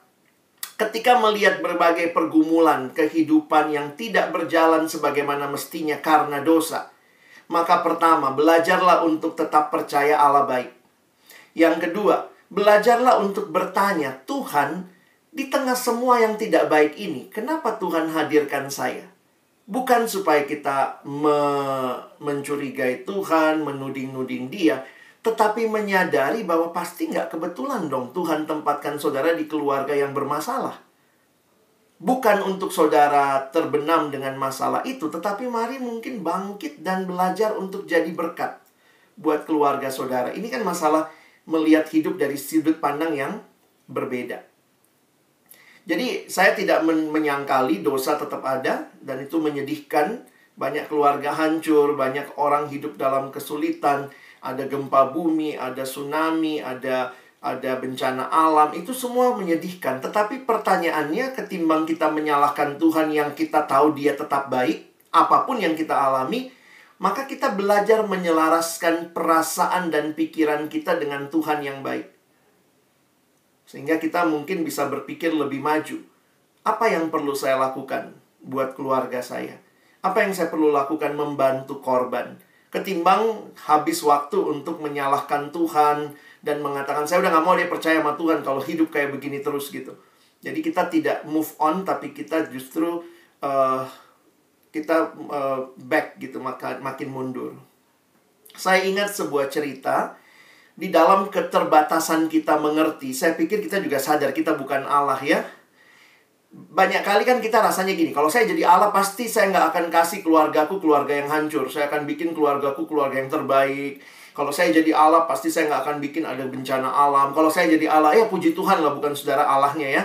Ketika melihat berbagai pergumulan kehidupan yang tidak berjalan sebagaimana mestinya karena dosa, maka pertama, belajarlah untuk tetap percaya Allah baik. Yang kedua, belajarlah untuk bertanya, Tuhan, di tengah semua yang tidak baik ini, kenapa Tuhan hadirkan saya? Bukan supaya kita mencurigai Tuhan, menuding-nuding Dia, tetapi menyadari bahwa pasti nggak kebetulan dong Tuhan tempatkan saudara di keluarga yang bermasalah. Bukan untuk saudara terbenam dengan masalah itu, tetapi mari mungkin bangkit dan belajar untuk jadi berkat buat keluarga saudara. Ini kan masalah melihat hidup dari sudut pandang yang berbeda. Jadi saya tidak menyangkali dosa tetap ada, dan itu menyedihkan. Banyak keluarga hancur, banyak orang hidup dalam kesulitan. Ada gempa bumi, ada tsunami, ada bencana alam. Itu semua menyedihkan. Tetapi pertanyaannya, ketimbang kita menyalahkan Tuhan yang kita tahu Dia tetap baik, apapun yang kita alami, maka kita belajar menyelaraskan perasaan dan pikiran kita dengan Tuhan yang baik. Sehingga kita mungkin bisa berpikir lebih maju. Apa yang perlu saya lakukan buat keluarga saya? Apa yang saya perlu lakukan membantu korban? Ketimbang habis waktu untuk menyalahkan Tuhan dan mengatakan, saya udah gak mau dia percaya sama Tuhan kalau hidup kayak begini terus gitu. Jadi kita tidak move on, tapi kita justru back gitu, makin mundur. Saya ingat sebuah cerita. Di dalam keterbatasan kita mengerti, saya pikir kita juga sadar kita bukan Allah ya. Banyak kali kan kita rasanya gini, kalau saya jadi Allah pasti saya nggak akan kasih keluargaku keluarga yang hancur. Saya akan bikin keluargaku keluarga yang terbaik. Kalau saya jadi Allah pasti saya nggak akan bikin ada bencana alam. Kalau saya jadi Allah, ya puji Tuhan lah, bukan saudara Allahnya ya.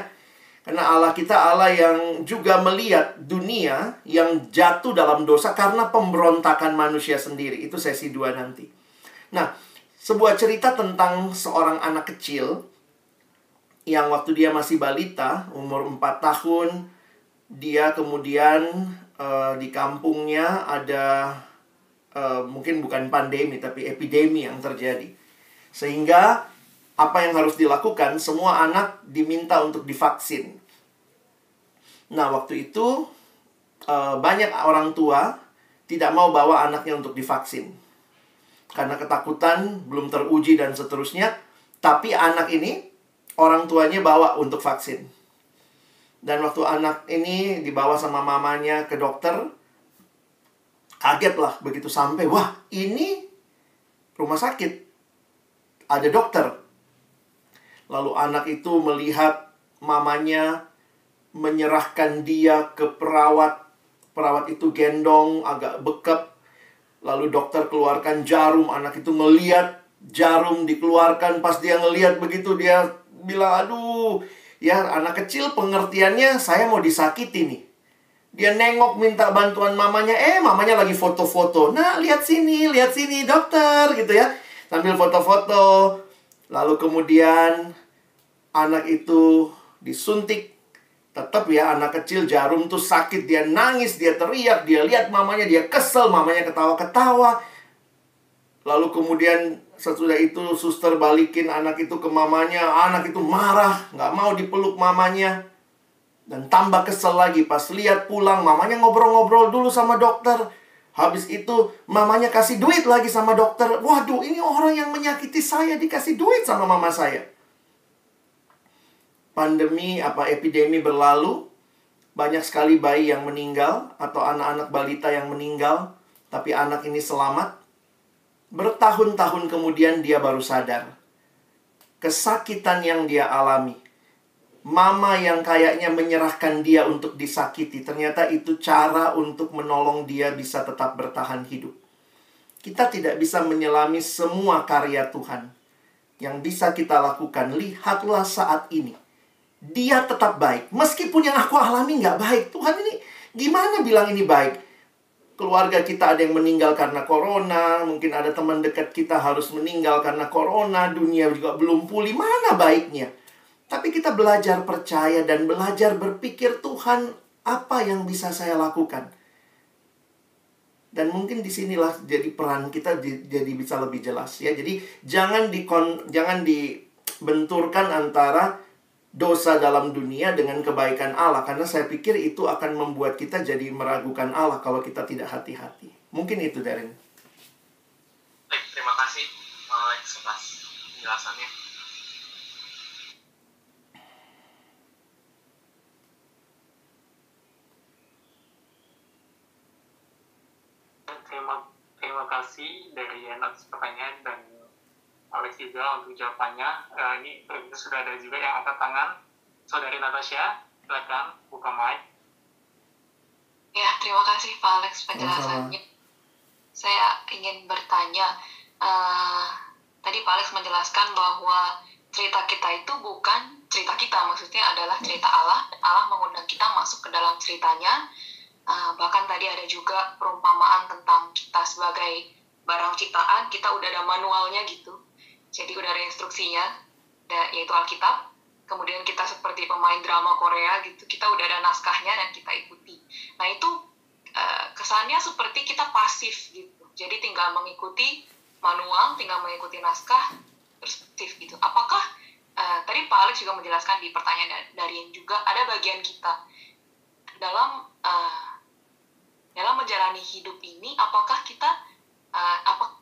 Karena Allah kita Allah yang juga melihat dunia yang jatuh dalam dosa karena pemberontakan manusia sendiri. Itu sesi 2 nanti. Nah, sebuah cerita tentang seorang anak kecil yang waktu dia masih balita, umur 4 tahun, dia kemudian di kampungnya ada mungkin bukan pandemi, tapi epidemi yang terjadi. Sehingga apa yang harus dilakukan, semua anak diminta untuk divaksin. Nah, waktu itu banyak orang tua tidak mau bawa anaknya untuk divaksin. Karena ketakutan, belum teruji dan seterusnya. Tapi anak ini, orang tuanya bawa untuk vaksin. Dan waktu anak ini dibawa sama mamanya ke dokter, kaget lah begitu sampai. Wah, ini rumah sakit. Ada dokter. Lalu anak itu melihat mamanya menyerahkan dia ke perawat. Perawat itu gendong, agak bekap. Lalu dokter keluarkan jarum. Anak itu ngeliat jarum dikeluarkan. Pas dia ngeliat begitu, dia bilang, aduh. Ya, anak kecil pengertiannya, saya mau disakiti nih. Dia nengok minta bantuan mamanya. Mamanya lagi foto-foto. Nah, lihat sini, dokter, gitu ya. Sambil foto-foto. Lalu kemudian anak itu disuntik. Tetap ya, anak kecil jarum tuh sakit. Dia nangis, dia teriak, dia lihat mamanya, dia kesel. Mamanya ketawa-ketawa. Lalu kemudian sesudah itu suster balikin anak itu ke mamanya. Anak itu marah, nggak mau dipeluk mamanya. Dan tambah kesel lagi pas lihat pulang. Mamanya ngobrol-ngobrol dulu sama dokter. Habis itu mamanya kasih duit lagi sama dokter. Waduh, ini orang yang menyakiti saya dikasih duit sama mama saya. Epidemi berlalu. Banyak sekali bayi yang meninggal atau anak-anak balita yang meninggal. Tapi anak ini selamat. Bertahun-tahun kemudian dia baru sadar. Kesakitan yang dia alami. Mama yang kayaknya menyerahkan dia untuk disakiti. Ternyata itu cara untuk menolong dia bisa tetap bertahan hidup. Kita tidak bisa menyelami semua karya Tuhan. Yang bisa kita lakukan, lihatlah saat ini. Dia tetap baik. Meskipun yang aku alami nggak baik. Tuhan ini gimana bilang ini baik? Keluarga kita ada yang meninggal karena corona. Mungkin ada teman dekat kita harus meninggal karena corona. Dunia juga belum pulih. Mana baiknya? Tapi kita belajar percaya dan belajar berpikir, Tuhan, apa yang bisa saya lakukan? Dan mungkin disinilah jadi peran kita jadi bisa lebih jelas ya. Jadi jangan dibenturkan antara dosa dalam dunia dengan kebaikan Allah. Karena saya pikir itu akan membuat kita jadi meragukan Allah kalau kita tidak hati-hati. Mungkin itu, Darren. Baik, terima kasih Alex atas penjelasannya. Terima kasih dari atas pertanyaan dan Alex juga untuk jawabannya. Ini sudah ada juga yang angkat tangan. Saudari Natasha, silakan buka mic. Ya, terima kasih Pak Alex penjelasannya. Saya ingin bertanya, tadi Pak Alex menjelaskan bahwa cerita kita itu bukan cerita kita, maksudnya adalah cerita Allah. Allah mengundang kita masuk ke dalam ceritanya. Bahkan tadi ada juga perumpamaan tentang kita sebagai barang ciptaan. Kita udah ada manualnya gitu. Jadi udah ada instruksinya, yaitu Alkitab. Kemudian kita seperti pemain drama Korea gitu, kita udah ada naskahnya dan kita ikuti. Nah itu kesannya seperti kita pasif gitu. Jadi tinggal mengikuti manual, tinggal mengikuti naskah, terus pasif gitu. Apakah tadi Pak Alex juga menjelaskan di pertanyaan dari juga ada bagian kita dalam menjalani hidup ini, apakah kita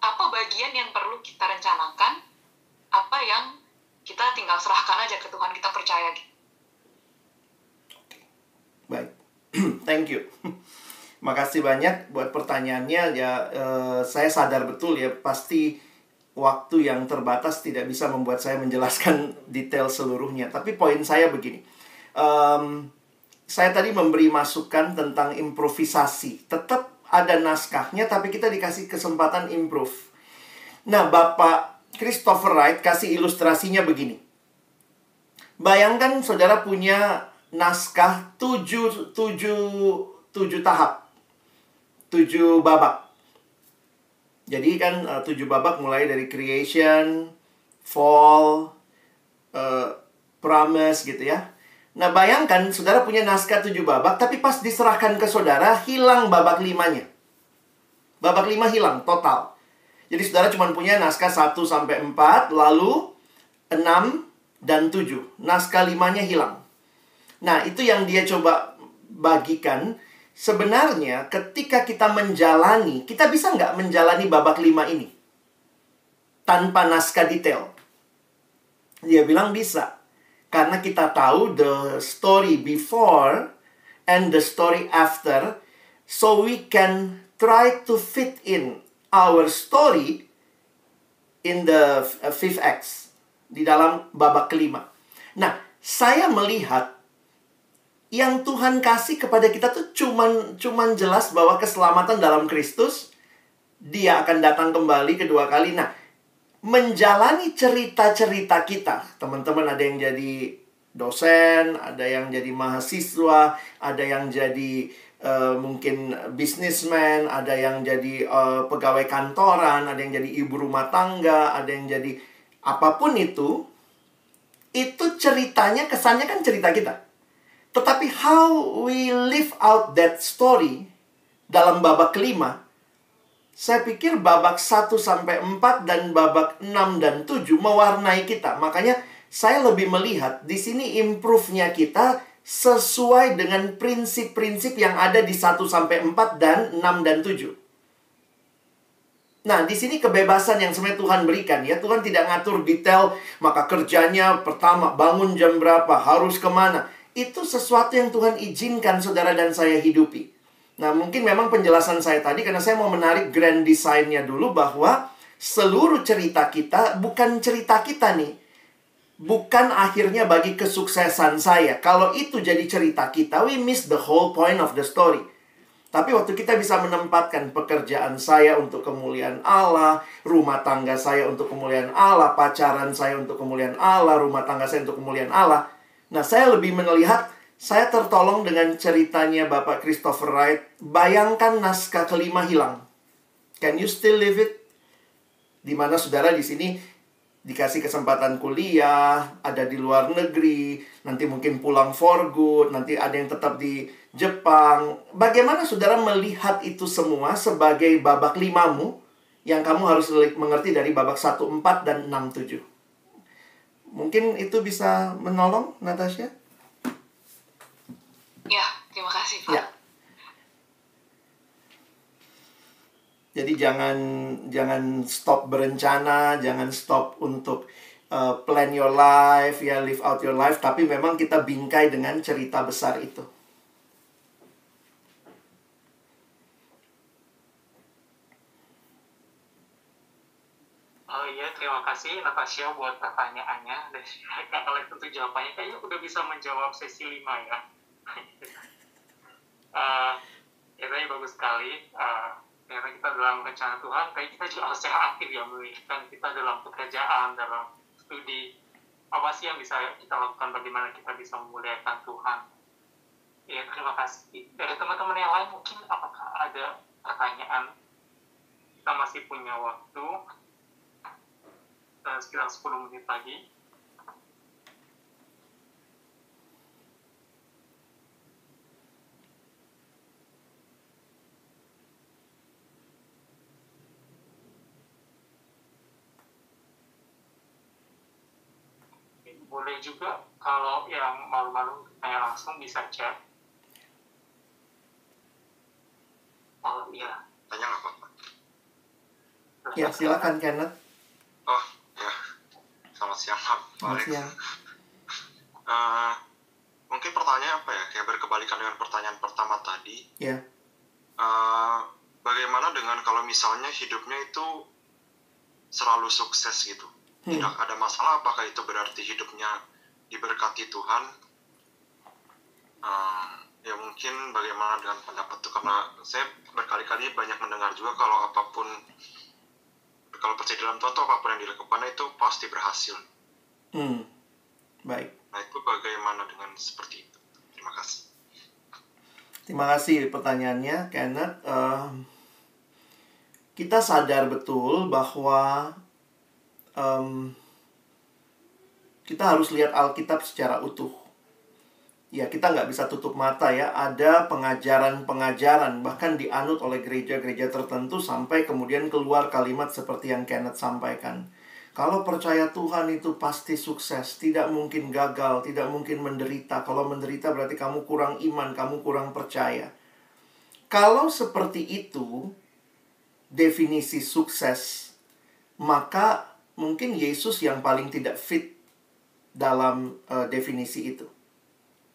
apa bagian yang perlu kita rencanakan? Apa yang kita tinggal serahkan aja ke Tuhan, kita percaya gitu. Baik, thank you. Makasih banyak buat pertanyaannya. Ya, saya sadar betul ya, pasti waktu yang terbatas tidak bisa membuat saya menjelaskan detail seluruhnya. Tapi poin saya begini. Saya tadi memberi masukan tentang improvisasi. Tetap ada naskahnya, tapi kita dikasih kesempatan improve. Nah, Bapak Christopher Wright kasih ilustrasinya begini. Bayangkan saudara punya naskah 7 tahap. 7 babak. Jadi kan 7 babak mulai dari creation, fall, promise gitu ya. Nah, bayangkan saudara punya naskah 7 babak, tapi pas diserahkan ke saudara, hilang babak 5-nya. Babak 5 hilang, total. Jadi saudara cuma punya naskah 1-4, lalu 6 dan 7. Naskah 5-nya hilang. Nah, itu yang dia coba bagikan. sebenarnya ketika kita menjalani, kita bisa nggak menjalani babak 5 ini tanpa naskah detail? Dia bilang bisa. Karena kita tahu the story before and the story after, so we can try to fit in our story in the fifth acts, di dalam babak kelima. Nah, saya melihat yang Tuhan kasih kepada kita tuh cuman jelas bahwa keselamatan dalam Kristus, Dia akan datang kembali kedua kali. Nah, menjalani cerita-cerita kita, teman-teman ada yang jadi dosen, ada yang jadi mahasiswa, ada yang jadi mungkin businessman, ada yang jadi pegawai kantoran, ada yang jadi ibu rumah tangga, ada yang jadi apapun itu ceritanya, kesannya kan cerita kita. Tetapi how we live out that story dalam babak kelima, saya pikir babak 1 sampai 4 dan babak 6 dan 7 mewarnai kita. Makanya saya lebih melihat di sini improve-nya kita sesuai dengan prinsip-prinsip yang ada di 1 sampai 4 dan 6 dan 7. Nah, di sini kebebasan yang sebenarnya Tuhan berikan ya. Tuhan tidak ngatur detail, maka kerjanya pertama bangun jam berapa, harus kemana. Itu sesuatu yang Tuhan izinkan saudara dan saya hidupi. Nah, mungkin memang penjelasan saya tadi karena saya mau menarik grand design-nya dulu bahwa seluruh cerita kita bukan cerita kita nih. Bukan akhirnya bagi kesuksesan saya. Kalau itu jadi cerita kita, we miss the whole point of the story. Tapi waktu kita bisa menempatkan pekerjaan saya untuk kemuliaan Allah, rumah tangga saya untuk kemuliaan Allah, pacaran saya untuk kemuliaan Allah, rumah tangga saya untuk kemuliaan Allah. Nah, saya lebih melihat, saya tertolong dengan ceritanya Bapak Christopher Wright. Bayangkan naskah kelima hilang. Can you still live it? Dimana saudara di sini dikasih kesempatan kuliah, ada di luar negeri, nanti mungkin pulang for good, nanti ada yang tetap di Jepang. Bagaimana saudara melihat itu semua sebagai babak limamu yang kamu harus mengerti dari babak 1, 4, dan 6, 7? Mungkin itu bisa menolong, Natasha? Ya, terima kasih, Pak. Ya. Jadi jangan stop berencana, jangan stop untuk plan your life, ya live out your life. Tapi memang kita bingkai dengan cerita besar itu. Iya, terima kasih Natasha buat pertanyaannya. Dan Kak Alex tentu jawabannya kayaknya udah bisa menjawab sesi 5 ya. Ya tadi bagus sekali. Karena kita dalam rencana Tuhan, kayak kita juga harus secara aktif ya, memilihkan kita dalam pekerjaan, dalam studi. Apa sih yang bisa kita lakukan, bagaimana kita bisa memuliakan Tuhan. Ya, terima kasih. Dari teman-teman yang lain mungkin apakah ada pertanyaan? Kita masih punya waktu sekitar 10 menit lagi. Boleh juga kalau yang malu-malu tanya langsung bisa chat. Oh iya. Tanya nggak, Pak? Ya, silakan Kenneth. Oh, ya. Selamat siang, Pak. Selamat siang. Mungkin pertanyaannya apa ya? Kayak berkebalikan dengan pertanyaan pertama tadi. Ya. Bagaimana dengan kalau misalnya hidupnya itu selalu sukses gitu? Tidak ada masalah, apakah itu berarti hidupnya diberkati Tuhan? Ya mungkin bagaimana dengan pendapat itu, karena saya berkali-kali banyak mendengar juga kalau apapun, kalau percaya dalam Tuhan, apapun yang dilakukan itu pasti berhasil. Baik. Nah, itu bagaimana dengan seperti itu? Terima kasih. Terima kasih pertanyaannya, Kenneth. Kita sadar betul bahwa kita harus lihat Alkitab secara utuh. Ya, kita nggak bisa tutup mata ya. Ada pengajaran-pengajaran, bahkan dianut oleh gereja-gereja tertentu, sampai kemudian keluar kalimat seperti yang Kenneth sampaikan. Kalau percaya Tuhan itu pasti sukses, tidak mungkin gagal, tidak mungkin menderita. Kalau menderita berarti kamu kurang iman, kamu kurang percaya. Kalau seperti itu definisi sukses, maka mungkin Yesus yang paling tidak fit dalam definisi itu.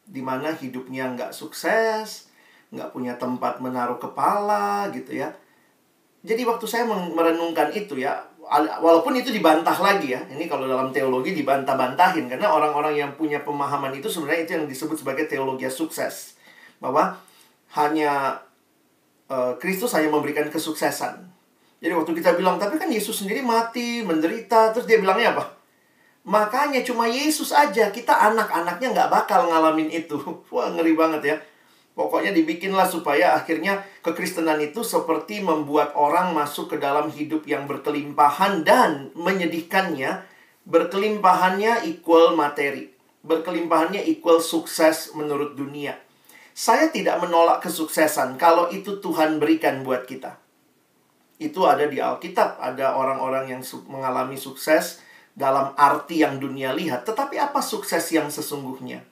Dimana hidupnya nggak sukses, nggak punya tempat menaruh kepala gitu ya. Jadi waktu saya merenungkan itu ya, walaupun itu dibantah lagi ya. Ini kalau dalam teologi dibantah-bantahin. Karena orang-orang yang punya pemahaman itu sebenarnya itu yang disebut sebagai teologi sukses. Bahwa hanya Kristus hanya memberikan kesuksesan. Jadi waktu kita bilang, tapi kan Yesus sendiri mati, menderita. Terus dia bilangnya apa? Makanya cuma Yesus aja, kita anak-anaknya nggak bakal ngalamin itu. Wah, ngeri banget ya. Pokoknya dibikinlah supaya akhirnya kekristenan itu seperti membuat orang masuk ke dalam hidup yang berkelimpahan. Dan menyedihkannya, berkelimpahannya equal materi. Berkelimpahannya equal sukses menurut dunia. Saya tidak menolak kesuksesan kalau itu Tuhan berikan buat kita. Itu ada di Alkitab. Ada orang-orang yang mengalami sukses dalam arti yang dunia lihat. Tetapi apa sukses yang sesungguhnya?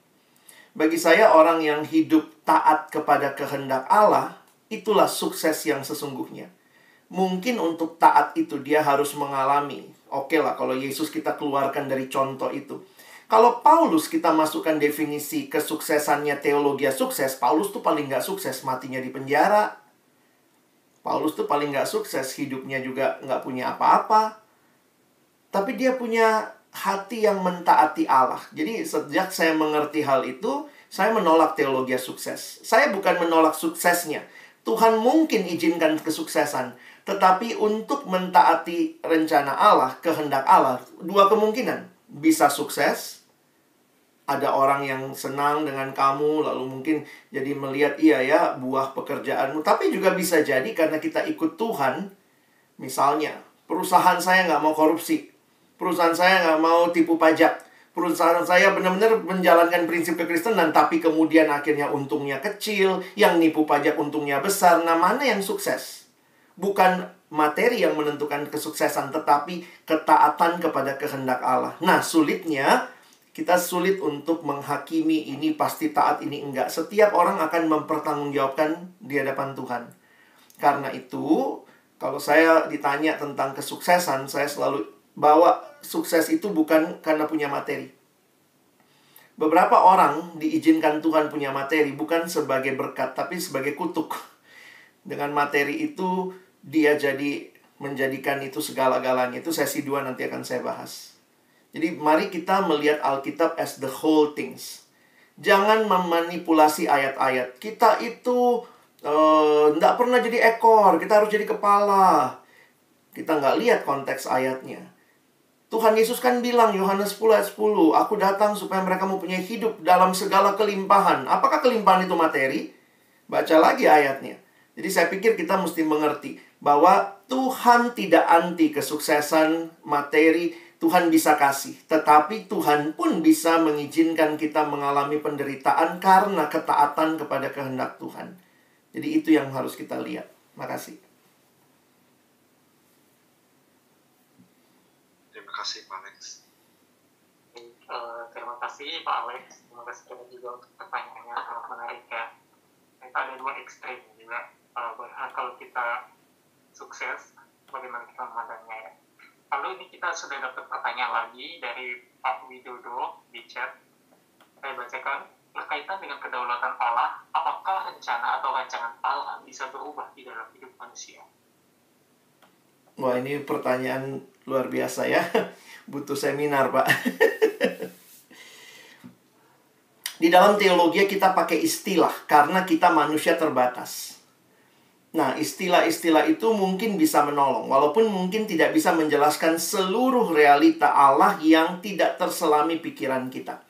Bagi saya, orang yang hidup taat kepada kehendak Allah, itulah sukses yang sesungguhnya. Mungkin untuk taat itu dia harus mengalami. Oke lah, kalau Yesus kita keluarkan dari contoh itu. Kalau Paulus kita masukkan definisi kesuksesannya teologi sukses, Paulus tuh paling nggak sukses, matinya di penjara. Paulus tuh paling nggak sukses, hidupnya juga nggak punya apa-apa. Tapi dia punya hati yang mentaati Allah. Jadi sejak saya mengerti hal itu, saya menolak teologi sukses. Saya bukan menolak suksesnya. Tuhan mungkin izinkan kesuksesan. Tetapi untuk mentaati rencana Allah, kehendak Allah, dua kemungkinan. Bisa sukses, ada orang yang senang dengan kamu, lalu mungkin jadi melihat, iya ya, buah pekerjaanmu. Tapi juga bisa jadi karena kita ikut Tuhan. Misalnya, perusahaan saya nggak mau korupsi. Perusahaan saya nggak mau tipu pajak. Perusahaan saya benar-benar menjalankan prinsip kekristenan, tapi kemudian akhirnya untungnya kecil, yang nipu pajak untungnya besar. Nah, mana yang sukses? Bukan materi yang menentukan kesuksesan, tetapi ketaatan kepada kehendak Allah. Nah, sulitnya, kita sulit untuk menghakimi ini pasti taat, ini enggak. Setiap orang akan mempertanggungjawabkan di hadapan Tuhan. Karena itu, kalau saya ditanya tentang kesuksesan, saya selalu bahwa sukses itu bukan karena punya materi. Beberapa orang diizinkan Tuhan punya materi bukan sebagai berkat, tapi sebagai kutuk. Dengan materi itu, dia jadi menjadikan itu segala-galanya. Itu sesi 2 nanti akan saya bahas. Jadi mari kita melihat Alkitab as the whole things. Jangan memanipulasi ayat-ayat. Kita itu nggak pernah jadi ekor, kita harus jadi kepala. Kita nggak lihat konteks ayatnya. Tuhan Yesus kan bilang, Yohanes 10 ayat 10, aku datang supaya mereka mempunyai hidup dalam segala kelimpahan. Apakah kelimpahan itu materi? Baca lagi ayatnya. Jadi saya pikir kita mesti mengerti bahwa Tuhan tidak anti kesuksesan materi. Tuhan bisa kasih. Tetapi Tuhan pun bisa mengizinkan kita mengalami penderitaan karena ketaatan kepada kehendak Tuhan. Jadi itu yang harus kita lihat. Makasih. Terima kasih Pak Alex. Terima kasih Pak Alex. Terima kasih juga untuk pertanyaannya, sangat menarik ya. Kita ada dua ekstrim juga. Berhak kalau kita sukses, bagaimana kita memandangnya ya. Lalu ini kita sudah dapat pertanyaan lagi dari Pak Widodo di chat. Saya bacakan, berkaitan dengan kedaulatan Allah, apakah rencana atau rancangan Allah bisa berubah di dalam hidup manusia? Wah, ini pertanyaan luar biasa ya. Butuh seminar, Pak. Di dalam teologi kita pakai istilah karena kita manusia terbatas. Nah, istilah-istilah itu mungkin bisa menolong, walaupun mungkin tidak bisa menjelaskan seluruh realita Allah yang tidak terselami pikiran kita.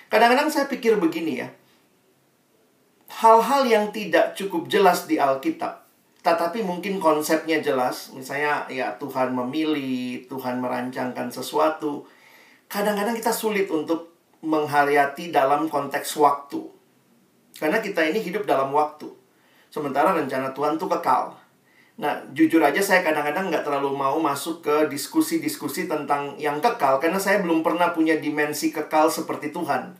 Kadang-kadang saya pikir begini ya, hal-hal yang tidak cukup jelas di Alkitab, tetapi mungkin konsepnya jelas, misalnya ya Tuhan memilih, Tuhan merancangkan sesuatu. Kadang-kadang kita sulit untuk menghayati dalam konteks waktu. Karena kita ini hidup dalam waktu. Sementara rencana Tuhan itu kekal. Nah, jujur aja saya kadang-kadang nggak terlalu mau masuk ke diskusi-diskusi tentang yang kekal. Karena saya belum pernah punya dimensi kekal seperti Tuhan.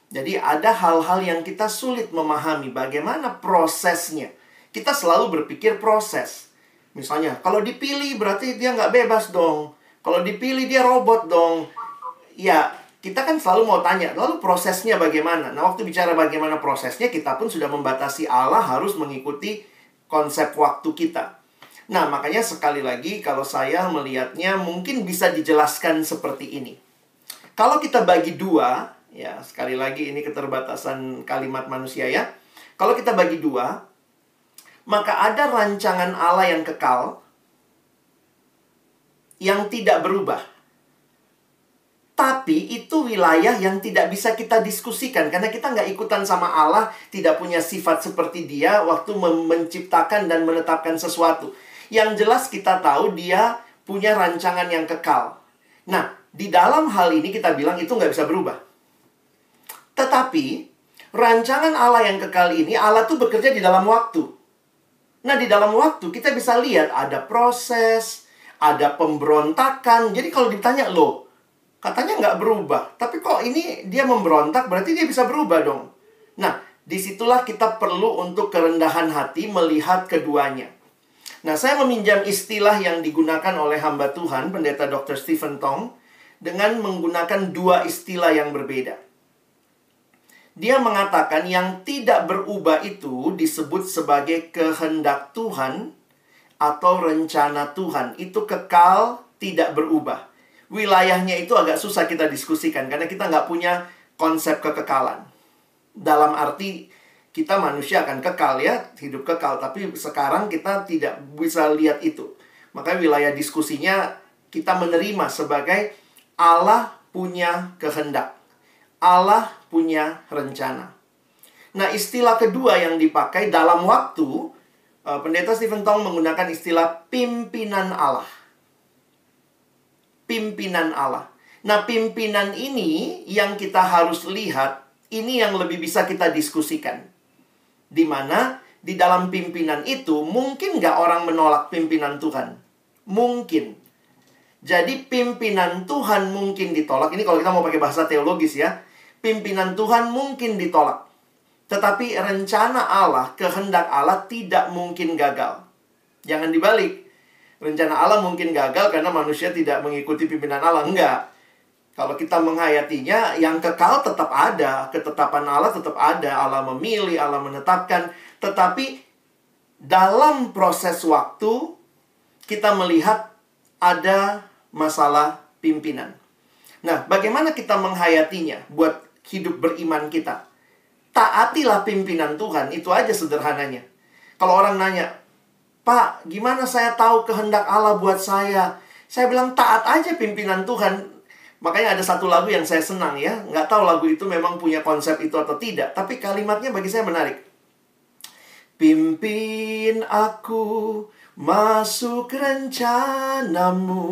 Jadi ada hal-hal yang kita sulit memahami bagaimana prosesnya. kita selalu berpikir proses. Misalnya, kalau dipilih berarti dia nggak bebas dong. Kalau dipilih dia robot dong. Ya, kita kan selalu mau tanya, lalu prosesnya bagaimana? Nah, waktu bicara bagaimana prosesnya, kita pun sudah membatasi Allah harus mengikuti konsep waktu kita. Nah, makanya sekali lagi kalau saya melihatnya mungkin bisa dijelaskan seperti ini. Kalau kita bagi dua, ya sekali lagi ini keterbatasan kalimat manusia ya. Kalau kita bagi dua, maka ada rancangan Allah yang kekal, yang tidak berubah. Tapi itu wilayah yang tidak bisa kita diskusikan. Karena kita nggak ikutan sama Allah, tidak punya sifat seperti Dia waktu menciptakan dan menetapkan sesuatu. Yang jelas kita tahu dia punya rancangan yang kekal. Nah, di dalam hal ini kita bilang itu nggak bisa berubah. Tetapi, rancangan Allah yang kekal ini, Allah tuh bekerja di dalam waktu. Nah, di dalam waktu kita bisa lihat ada proses, ada pemberontakan. Jadi kalau ditanya, loh, katanya nggak berubah. Tapi kok ini dia memberontak, berarti dia bisa berubah dong. Nah, disitulah kita perlu untuk kerendahan hati melihat keduanya. Nah, saya meminjam istilah yang digunakan oleh hamba Tuhan, Pendeta Dr. Stephen Tong, dengan menggunakan dua istilah yang berbeda. Dia mengatakan yang tidak berubah itu disebut sebagai kehendak Tuhan atau rencana Tuhan. Itu kekal, tidak berubah. Wilayahnya itu agak susah kita diskusikan karena kita nggak punya konsep kekekalan. Dalam arti kita manusia akan kekal ya, hidup kekal. Tapi sekarang kita tidak bisa lihat itu. Makanya wilayah diskusinya kita menerima sebagai Allah punya kehendak. Allah punya rencana. Nah, istilah kedua yang dipakai dalam waktu, Pendeta Stephen Tong menggunakan istilah pimpinan Allah. Pimpinan Allah. Nah, pimpinan ini yang kita harus lihat, ini yang lebih bisa kita diskusikan. Di mana di dalam pimpinan itu mungkin nggak orang menolak pimpinan Tuhan? Mungkin. Jadi pimpinan Tuhan mungkin ditolak. Ini kalau kita mau pakai bahasa teologis ya. Pimpinan Tuhan mungkin ditolak. Tetapi rencana Allah, kehendak Allah tidak mungkin gagal. Jangan dibalik. Rencana Allah mungkin gagal karena manusia tidak mengikuti pimpinan Allah. Enggak. Kalau kita menghayatinya, yang kekal tetap ada. Ketetapan Allah tetap ada. Allah memilih, Allah menetapkan. Tetapi dalam proses waktu, kita melihat ada masalah pimpinan. Nah, bagaimana kita menghayatinya buat hidup beriman kita? Taatilah pimpinan Tuhan. Itu aja sederhananya. Kalau orang nanya, Pak, gimana saya tahu kehendak Allah buat saya? Saya bilang, taat aja pimpinan Tuhan. Makanya ada satu lagu yang saya senang ya. Nggak tahu lagu itu memang punya konsep itu atau tidak. Tapi kalimatnya bagi saya menarik. Pimpin aku masuk rencanamu,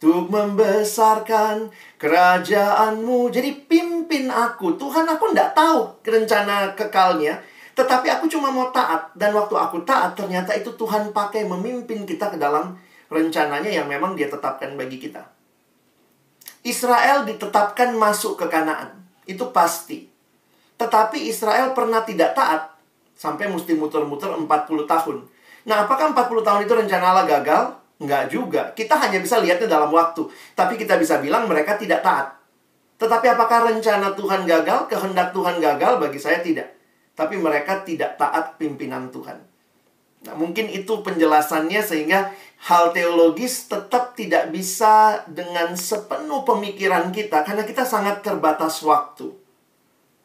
untuk membesarkan kerajaanmu. Jadi pimpin aku. Tuhan, aku nggak tahu rencana kekalnya. Tetapi aku cuma mau taat. Dan waktu aku taat, ternyata itu Tuhan pakai memimpin kita ke dalam rencananya yang memang Dia tetapkan bagi kita. Israel ditetapkan masuk ke Kanaan. Itu pasti. Tetapi Israel pernah tidak taat. Sampai mesti muter-muter 40 tahun. Nah, apakah 40 tahun itu rencana Allah gagal? Enggak juga. Kita hanya bisa lihatnya dalam waktu. Tapi kita bisa bilang mereka tidak taat. Tetapi apakah rencana Tuhan gagal? Kehendak Tuhan gagal? Bagi saya tidak. Tapi mereka tidak taat pimpinan Tuhan. Nah, mungkin itu penjelasannya sehingga hal teologis tetap tidak bisa dengan sepenuh pemikiran kita karena kita sangat terbatas waktu.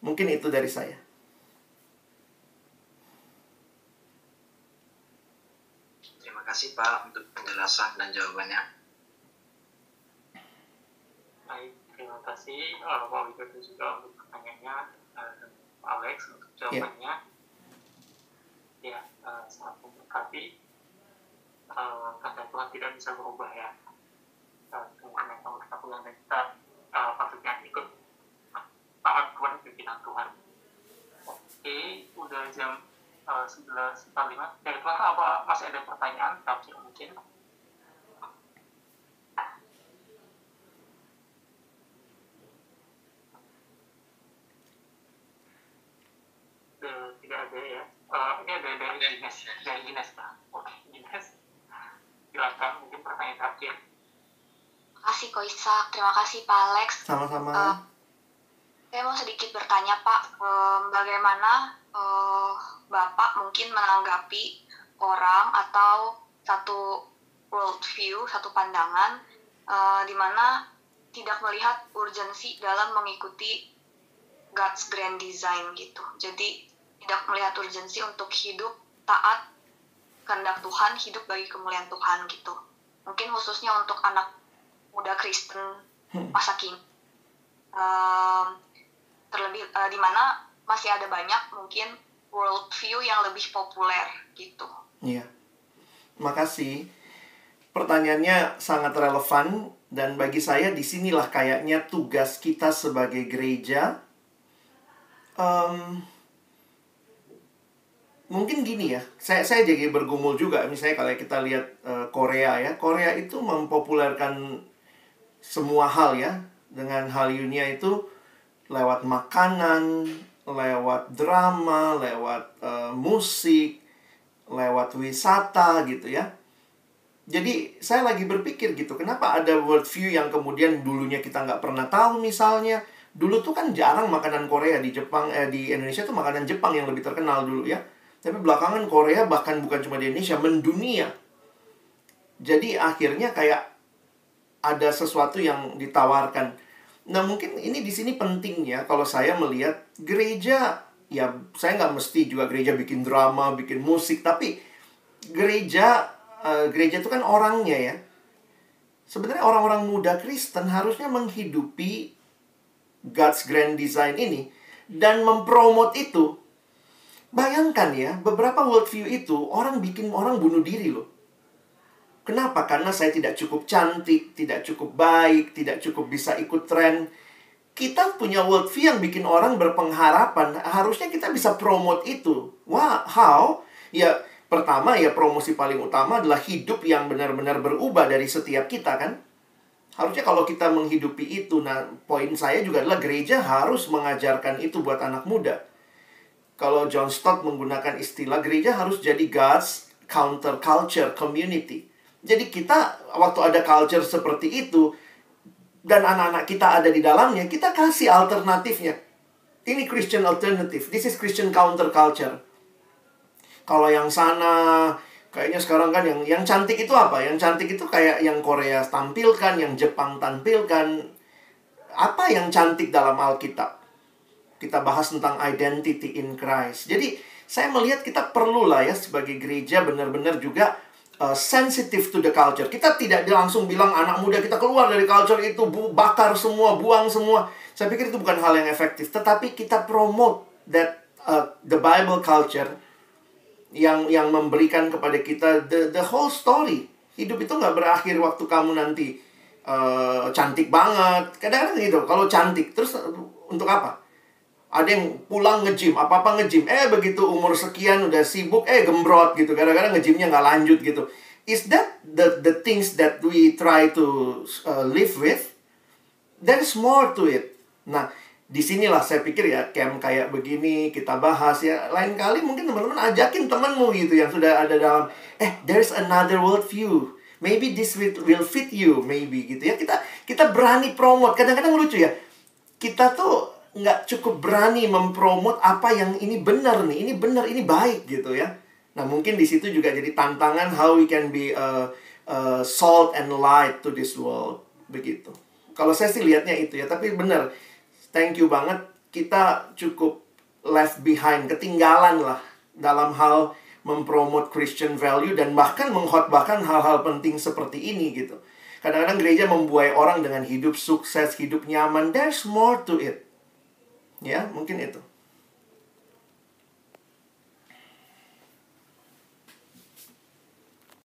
Mungkin itu dari saya. Terima kasih Pak untuk penjelasan dan jawabannya. Baik, terima kasih Pak Widodo juga untuk pertanyaannya, dan Pak Alex untuk jawabannya. Ya, sangat memberkati. Kehendak Tuhan tidak bisa berubah ya. Mungkin yang perlu kita pulang dan kita patutnya ikut taat kepada pimpinan Tuhan. Oke, udah jam 11.45. Dari teman apa masih ada pertanyaan? Tafsir mungkin. Tidak ada ada ya. Ini ada dari Ines Pak. Oke, Ines. Silakan mungkin pertanyaan terakhir. Terima kasih Ko Ishak, terima kasih Pak Alex. Sama-sama. Saya mau sedikit bertanya Pak, bagaimana Bapak mungkin menanggapi orang atau satu world view, satu pandangan di mana tidak melihat urgensi dalam mengikuti God's grand design gitu. Jadi tidak melihat urgensi untuk hidup taat kehendak Tuhan, hidup bagi kemuliaan Tuhan gitu. Mungkin khususnya untuk anak muda Kristen masa kini. Terlebih di mana masih ada banyak mungkin world view yang lebih populer gitu. Iya. Makasih. Pertanyaannya sangat relevan dan bagi saya disinilah kayaknya tugas kita sebagai gereja. Mungkin gini ya, saya jadi bergumul juga. Misalnya kalau kita lihat Korea ya, Korea itu mempopulerkan semua hal ya, dengan Hallyu-nya itu lewat makanan, lewat drama, lewat musik, lewat wisata gitu ya. Jadi saya lagi berpikir gitu, kenapa ada worldview yang kemudian dulunya kita nggak pernah tahu misalnya. Dulu tuh kan jarang makanan Korea di Jepang, di Indonesia tuh makanan Jepang yang lebih terkenal dulu ya. Tapi belakangan Korea bahkan bukan cuma di Indonesia, mendunia. Jadi akhirnya kayak ada sesuatu yang ditawarkan. Nah mungkin ini di sini pentingnya kalau saya melihat gereja, ya saya nggak mesti juga gereja bikin drama, bikin musik, tapi gereja itu kan orangnya ya. Sebenarnya orang-orang muda Kristen harusnya menghidupi God's grand design ini dan mempromot itu. Bayangkan ya, beberapa worldview itu orang bikin orang bunuh diri loh. Kenapa? Karena saya tidak cukup cantik, tidak cukup baik, tidak cukup bisa ikut tren. Kita punya worldview yang bikin orang berpengharapan. Harusnya kita bisa promote itu. Wah, how? Ya, pertama ya promosi paling utama adalah hidup yang benar-benar berubah dari setiap kita kan. Harusnya kalau kita menghidupi itu, nah poin saya juga adalah gereja harus mengajarkan itu buat anak muda. Kalau John Stott menggunakan istilah gereja harus jadi God's counterculture community. Jadi kita waktu ada culture seperti itu dan anak-anak kita ada di dalamnya, kita kasih alternatifnya. Ini Christian alternative. This is Christian counterculture. Kalau yang sana kayaknya sekarang kan yang cantik itu apa? Yang cantik itu kayak yang Korea tampilkan, yang Jepang tampilkan. Apa yang cantik dalam Alkitab? Kita bahas tentang identity in Christ. Jadi saya melihat kita perlulah ya sebagai gereja benar-benar juga sensitive to the culture. Kita tidak langsung bilang anak muda kita keluar dari culture itu, bakar semua, buang semua. Saya pikir itu bukan hal yang efektif. Tetapi kita promote that the Bible culture yang memberikan kepada kita the whole story. Hidup itu nggak berakhir waktu kamu nanti cantik banget. Kadang-kadang gitu. Kalau cantik terus untuk apa? Ada yang pulang nge-gym, apa-apa nge-gym. Begitu umur sekian udah sibuk, gembrot gitu. Kadang-kadang nge-gymnya nggak lanjut gitu. Is that the things that we try to live with? There is more to it. Nah, disinilah saya pikir ya, camp kayak begini, kita bahas ya. Lain kali mungkin teman-teman ajakin temanmu gitu yang sudah ada dalam, there's another worldview. Maybe this will fit you, maybe gitu ya. Kita berani promote. Kadang-kadang lucu ya. Kita tuh nggak cukup berani mempromot apa yang ini benar nih, ini benar, ini baik gitu ya. Nah mungkin di situ juga jadi tantangan how we can be salt and light to this world begitu. Kalau saya sih lihatnya itu ya, tapi benar, thank you banget kita cukup left behind, ketinggalan lah dalam hal mempromot Christian value dan bahkan mengkhotbahkan hal-hal penting seperti ini gitu. Kadang-kadang gereja membuai orang dengan hidup sukses, hidup nyaman. There's more to it. Ya, mungkin itu.